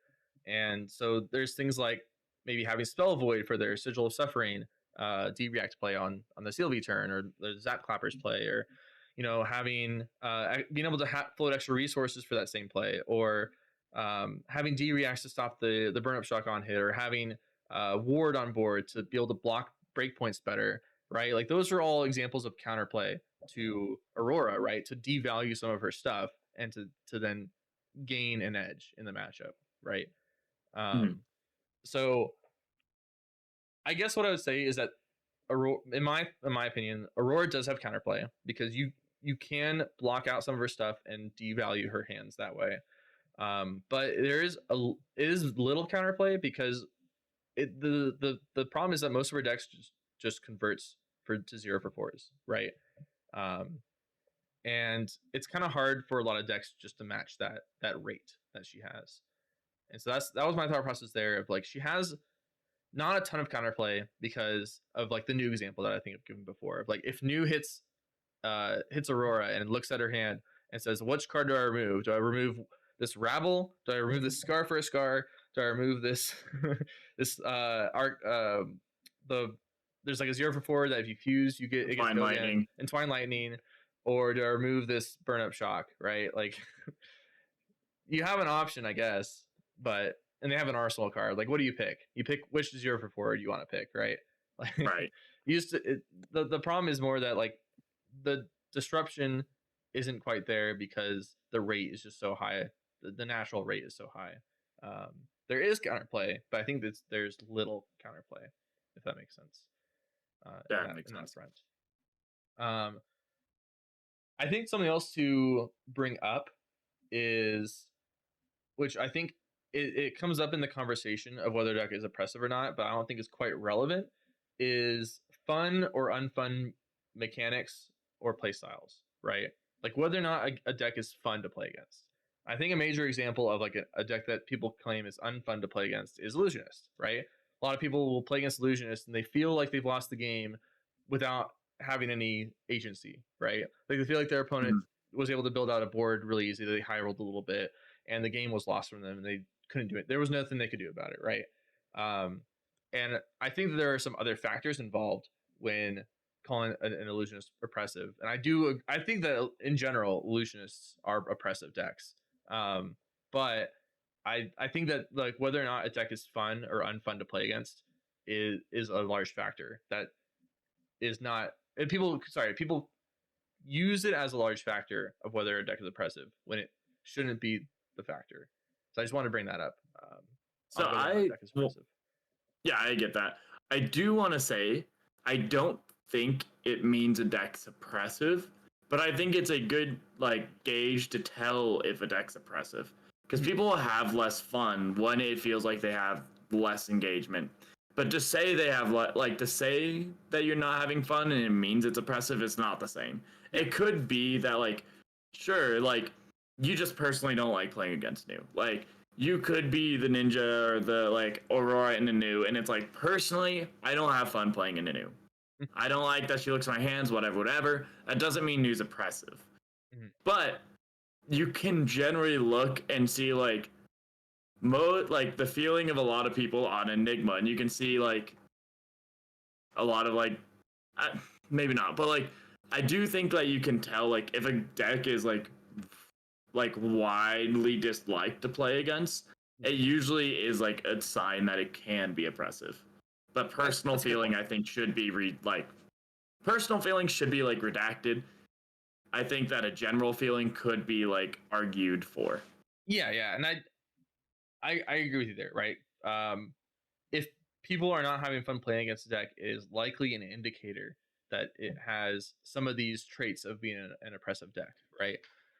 and so there's things like maybe having spell void for their sigil of suffering, D react play on the CLV turn, or the zap clappers play, or having being able to float extra resources for that same play, or having D reacts to stop the burn up shock on hit, or having ward on board to be able to block breakpoints better, right? Like those are all examples of counterplay to Aurora, right? To devalue some of her stuff and to then gain an edge in the matchup, right? Mm-hmm. So I guess what I would say is that Aurora, in my opinion, Aurora does have counterplay because you can block out some of her stuff and devalue her hands that way. But it is little counterplay because the problem is that most of her decks just converts to 0 for 4s, right? Um, and it's kind of hard for a lot of decks just to match that rate that she has. And so that was my thought process there of like she has not a ton of counterplay because of like the new example that I think I've given before. Of like if new hits Aurora and looks at her hand and says, "Which card do I remove? Do I remove this Rabble? Do I remove this Scar for a Scar? Do I remove this this arc? There's like a 0 for 4 that if you fuse, you get it gets Fine go again. lightning. Entwine Lightning, or do I remove this Burn Up Shock? Right, like you have an option, I guess, but and they have an arsenal card. Like, what do you pick? You pick which 0 for 4 you want to pick, right? Like, Right. The problem is more that like the disruption isn't quite there because the rate is just so high. The natural rate is so high. There is counterplay, but I think there's little counterplay, if that makes sense. Makes in that sense. front. I think something else to bring up is, which I think it comes up in the conversation of whether a deck is oppressive or not, but I don't think it's quite relevant, is fun or unfun mechanics or playstyles, right? Like whether or not a deck is fun to play against. I think a major example of like a deck that people claim is unfun to play against is Illusionist, right? A lot of people will play against Illusionist and they feel like they've lost the game without having any agency, right? Like they feel like their opponent was able to build out a board really easy. They high rolled a little bit and the game was lost from them and they couldn't do it. There was nothing they could do about it, right? And I think that there are some other factors involved when calling an illusionist oppressive. And I think that in general, illusionists are oppressive decks. But I think that like whether or not a deck is fun or unfun to play against is a large factor that is not, and people use it as a large factor of whether a deck is oppressive when it shouldn't be the factor. So I just want to bring that up. Yeah, I get that. I do want to say I don't think it means a deck's oppressive, but I think it's a good like gauge to tell if a deck's oppressive because people have less fun when it feels like they have less engagement. But to say they have like to say that you're not having fun and it means it's oppressive, it's not the same. It could be that like, sure, like you just personally don't like playing against new. Like you could be the ninja or the like Aurora in the new, and it's like personally, I don't have fun playing in the new. I don't like that she looks at my hands, whatever. That doesn't mean new's oppressive. But you can generally look and see like like the feeling of a lot of people on Enigma, and you can see like a lot of like maybe not, but like I do think that you can tell like if a deck is like widely disliked to play against, it usually is like a sign that it can be oppressive. But personal feeling I think should be personal feeling should be like redacted. I think that a general feeling could be like argued for. Yeah, and I agree with you there, right? If people are not having fun playing against a deck, it is likely an indicator that it has some of these traits of being an oppressive deck, right?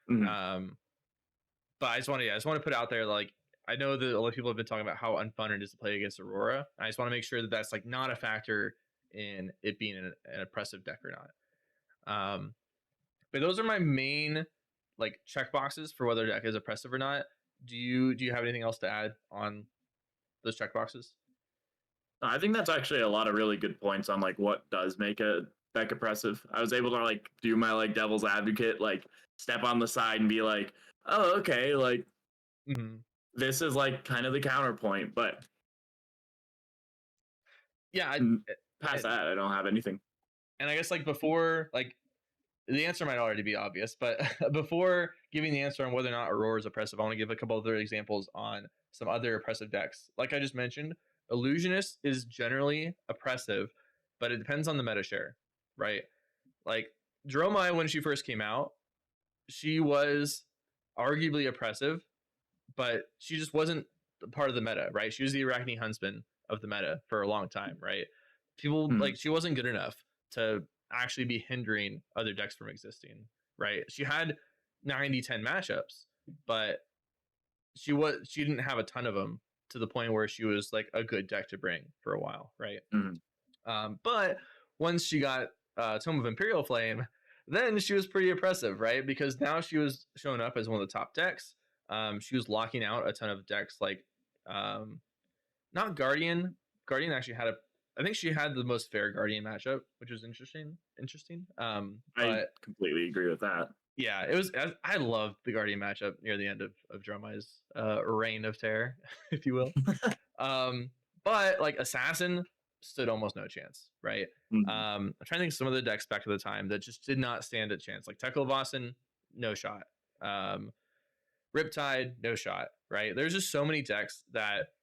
But I just want to put out there, like, I know that a lot of people have been talking about how unfun it is to play against Aurora. I just want to make sure that that's like not a factor in it being an oppressive deck or not. But those are my main like checkboxes for whether a deck is oppressive or not. Do you have anything else to add on those checkboxes? I think that's actually a lot of really good points on like what does make a deck oppressive. I was able to like do my like devil's advocate, like step on the side and be like, oh, okay, like this is like kind of the counterpoint, but yeah, past that, I don't have anything. And I guess like before, like the answer might already be obvious, but before giving the answer on whether or not Aurora is oppressive, I want to give a couple other examples on some other oppressive decks. Like I just mentioned, Illusionist is generally oppressive, but it depends on the meta share, right? Like Dromai, when she first came out, she was arguably oppressive, but she just wasn't part of the meta, right? She was the Arachne Huntsman of the meta for a long time, right? people Hmm. like she wasn't good enough to actually be hindering other decks from existing, right? She had 90-10 matchups, but she didn't have a ton of them to the point where she was like a good deck to bring for a while, right? Hmm. But once she got Tome of Imperial Flame, then she was pretty oppressive, right? Because now she was showing up as one of the top decks. She was locking out a ton of decks like um, not Guardian. Guardian actually had a. I think she had the most fair Guardian matchup, which was interesting. Interesting. I But completely agree with that. yeah, it was. I loved the Guardian matchup near the end of Dromai's reign of terror, if you will. Um, but like Assassin stood almost no chance, right? Mhm. I'm trying to think of some of the decks back at the time that just did not stand a chance. Like Tekla, no shot. Um, Riptide, no shot, right? There's just so many decks that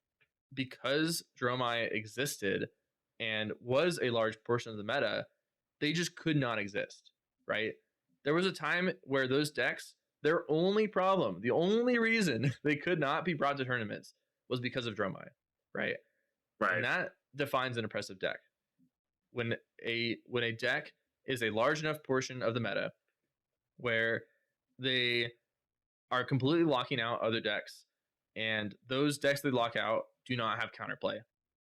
because Dromai existed and was a large portion of the meta, they just could not exist, right? There was a time where those decks, their only problem, the only reason they could not be brought to tournaments was because of Dromai, right? And Right. that defines an oppressive deck. When a deck is a large enough portion of the meta where they are completely locking out other decks, and those decks they lock out do not have counterplay,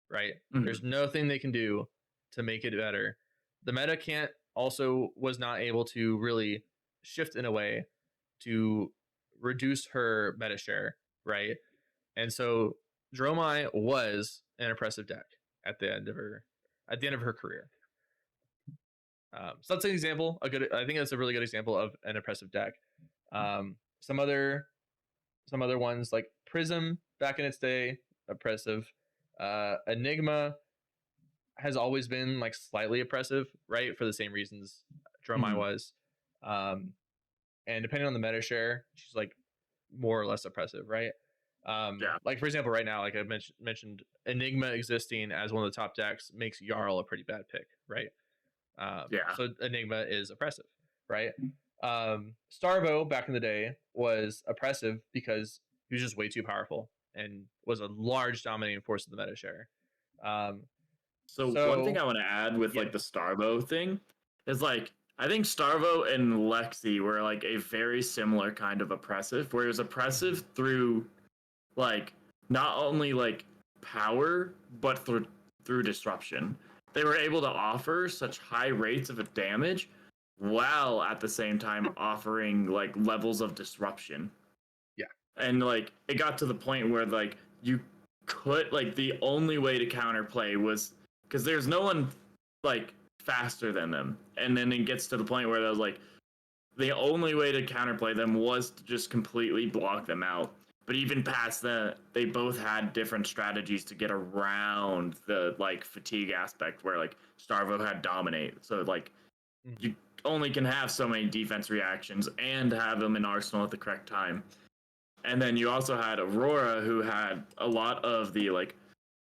right? There's Mhm. nothing they can do to make it better. The meta can't also was not able to really shift in a way to reduce her meta share, right? And so Dromai was an oppressive deck at the end of her career. So that's an example. I think that's a really good example of an oppressive deck. Um, some other some other ones like Prism back in its day, oppressive. Enigma has always been like slightly oppressive, right? For the same reasons Dromai Mhm. was. Um, and depending on the meta share, she's like more or less oppressive, right? Yeah. Like for example, right now, like I mentioned, Enigma existing as one of the top decks makes Jarl a pretty bad pick, right? Yeah. So Enigma is oppressive, right? Starvo back in the day was oppressive because he was just way too powerful and was a large dominating force of the meta share. Um, So one thing so I want to add with yeah, like the Starvo thing is like I think Starvo and Lexi were like a very similar kind of oppressive, where it was mhm, oppressive through like not only like power but through disruption. They were able to offer such high rates of damage while at the same time offering like levels of disruption. yeah, And like it got to the point where like you could like the only way to counterplay was because there's no one like faster than them, and then it gets to the point where there was like the only way to counterplay them was to just completely block them out. But even past that, they both had different strategies to get around the like fatigue aspect, where like Starvo had dominate. So like mhm, you only can have so many defense reactions and have them in arsenal at the correct time. And then you also had Aurora, who had a lot of the like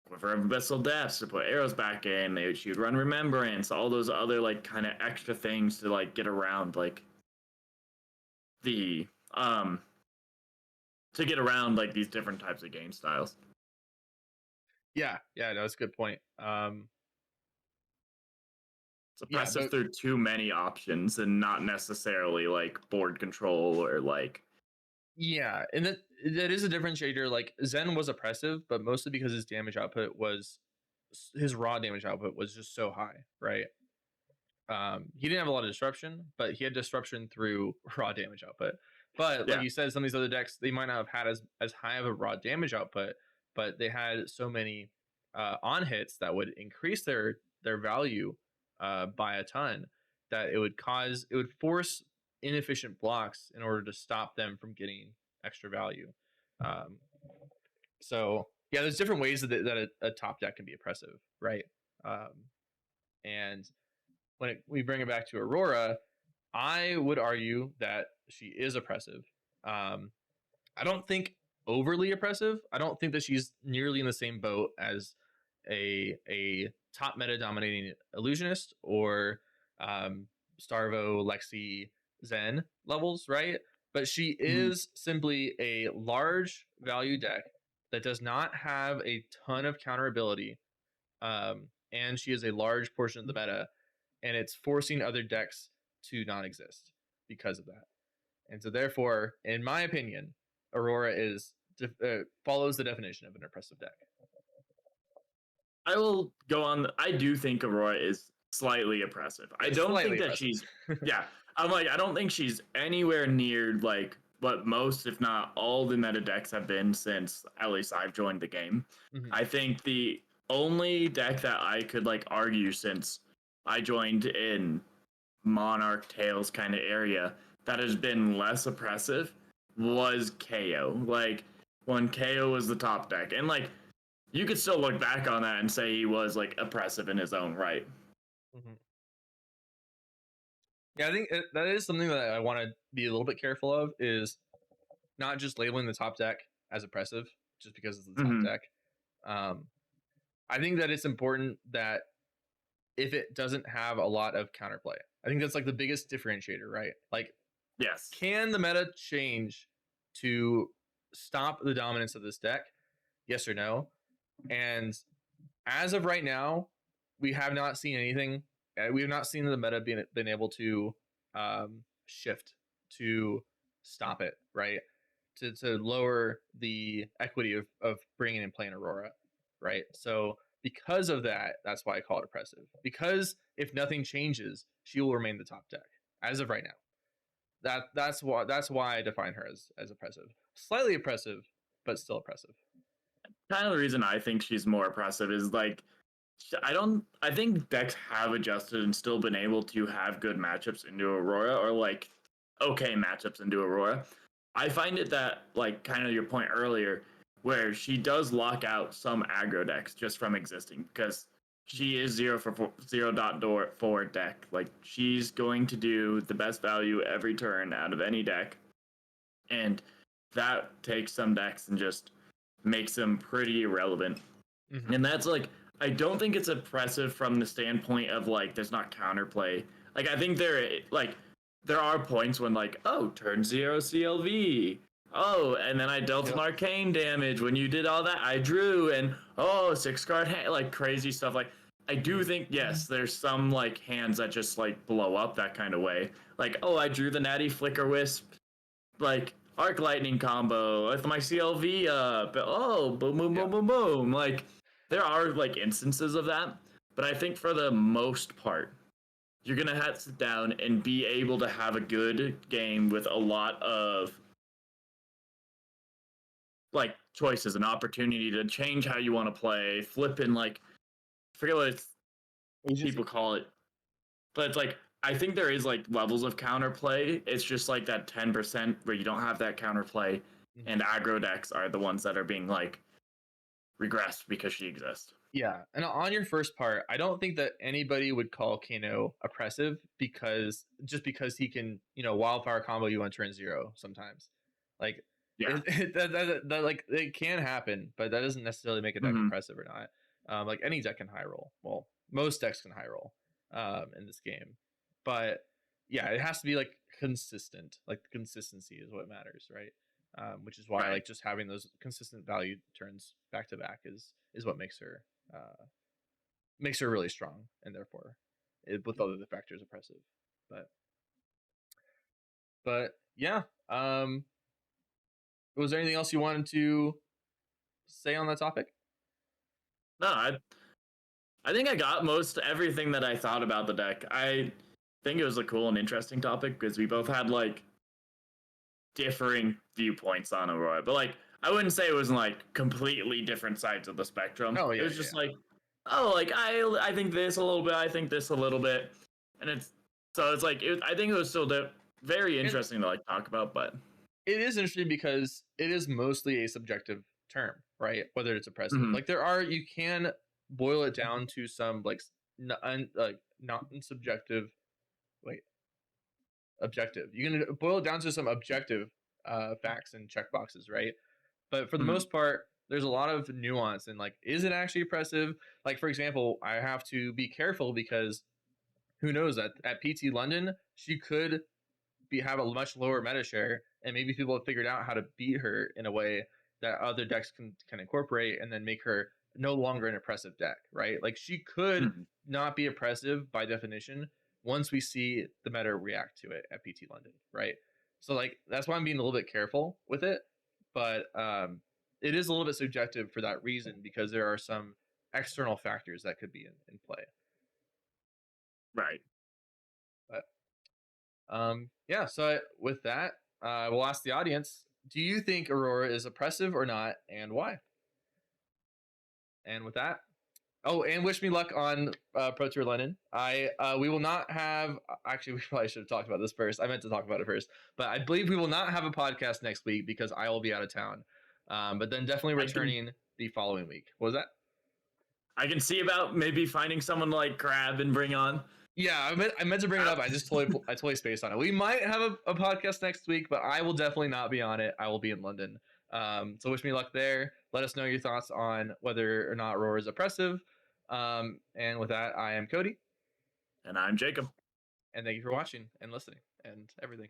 Quiver of Abyssal Depths to put arrows back in. She would run Remembrance, all those other like kind of extra things to like get around like the to get around like these different types of game styles. yeah. No, that's a good point. It's Yeah, oppressive but through too many options and not necessarily like board control or like yeah, and that is a differentiator. Like Zen was oppressive, but mostly because his damage output was his raw damage output was just so high, right? He didn't have a lot of disruption, but he had disruption through raw damage output. But like yeah. you said, some of these other decks they might not have had as high of a raw damage output, but they had so many on hits that would increase their value by a ton that it would force inefficient blocks in order to stop them from getting extra value. Um, so yeah, there's different ways that a top deck can be oppressive, right? Um, and we bring it back to Aurora, I would argue that she is oppressive. Um, I don't think overly oppressive. I don't think that she's nearly in the same boat as a top meta dominating illusionist or um, Starvo, Lexi, Zen levels, right? But she Mhm. is simply a large value deck that does not have a ton of counter ability, and she is a large portion of the meta, and it's forcing other decks to non-exist because of that. And so, therefore, in my opinion, Aurora follows the definition of an oppressive deck. I will go on. I do think Aurora is slightly oppressive. I don't Slightly think that oppressive. she's. Yeah, I'm like, I don't think she's anywhere near like what most, if not all, the meta decks have been since at least I've joined the game. Mhm. I think the only deck that I could like argue since I joined in Monarch Tales kind of area that has been less oppressive was KO. Like when KO was the top deck, and like you could still look back on that and say he was like oppressive in his own right. Mhm. Yeah, I think that is something that I want to be a little bit careful of, is not just labeling the top deck as oppressive just because it's the top Mm-hmm. deck. I think that it's important that if it doesn't have a lot of counterplay, I think that's like the biggest differentiator, right? Like, Yes. can the meta change to stop the dominance of this deck? Yes or no? And as of right now, we have not seen anything. We have not seen the meta been able to shift to stop it, right? To lower the equity of bringing and playing Aurora, right? So because of that, that's why I call it oppressive. Because if nothing changes, she will remain the top deck as of right now. That's why I define her as oppressive. Slightly oppressive, but still oppressive. Kind of the reason I think she's more oppressive is like I think decks have adjusted and still been able to have good matchups into Aurora, or like okay matchups into Aurora. I find it that like kind of your point earlier where she does lock out some aggro decks just from existing because she is 0 for 4 deck. Like she's going to do the best value every turn out of any deck, and that takes some decks and just makes them pretty irrelevant. Mm-hmm. And that's like I don't think it's oppressive from the standpoint of like there's not counterplay. Like I think there are points when like, oh, turn 0 CLV. Oh, and then I dealt an arcane damage. When you did all that, I drew, and oh, 6-card like crazy stuff. Like I do think yes, there's some like hands that just like blow up that kind of way. Like, oh, I drew the natty flicker wisp, like arc lightning combo with my CLV up. Oh, boom, boom, boom, boom, boom. Like there are like instances of that, but I think for the most part, you're gonna have to sit down and be able to have a good game with a lot of like choices and opportunity to change how you want to play, flipping like I forget what people call it, but it's like I think there is like levels of counterplay. It's just like that 10% where you don't have that counterplay, and aggro decks are the ones that are being like regressed because she exists. Yeah, and on your first part, I don't think that anybody would call Kano oppressive because he can, wildfire combo you on turn 0 sometimes. Like Yeah. that like it can happen, but that doesn't necessarily make a deck oppressive or not. Like any deck can high roll. Well, most decks can high roll in this game. But yeah, it has to be like consistent. Like the consistency is what matters, right? Which is why like just having those consistent value turns back to back is what makes her really strong, and therefore with other factors oppressive. But yeah, was there anything else you wanted to say on that topic? No, I think I got most everything that I thought about the deck. I think it was a cool and interesting topic because we both had like differing viewpoints on Aurora, but like I wouldn't say it was like completely different sides of the spectrum. Oh yeah, it was just like, oh, like I think this a little bit, I think this a little bit, and it's like I think it was still very interesting to like talk about, but it is interesting because it is mostly a subjective term, right? Whether it's oppressive, like you can boil it down to some like non-subjective, objective. You can boil it down to some objective facts and checkboxes, right? But for the most part, there's a lot of nuance and like, is it actually oppressive? Like, for example, I have to be careful because who knows that at PT London, she could have a much lower meta share, and maybe people have figured out how to beat her in a way that other decks can incorporate and then make her no longer an oppressive deck, right? Like she could Mhm. not be oppressive by definition once we see the meta react to it at PT London, right? So like that's why I'm being a little bit careful with it, but it is a little bit subjective for that reason because there are some external factors that could be in play. Right. But yeah, so with that, we'll ask the audience: do you think Aurora is oppressive or not, and why? And with that, oh, and wish me luck on Pro Tour London. We will not have. Actually, we probably should have talked about this first. I meant to talk about it first, but I believe we will not have a podcast next week because I will be out of town. But then definitely I can returning the following week. What was that? I can see about maybe finding someone to like grab and bring on. Yeah, I meant to bring it up. I totally spaced on it. We might have a podcast next week, but I will definitely not be on it. I will be in London. So wish me luck there. Let us know your thoughts on whether or not Roar is oppressive. And with that, I am Cody, And I'm Jacob. and thank you for watching and listening and everything.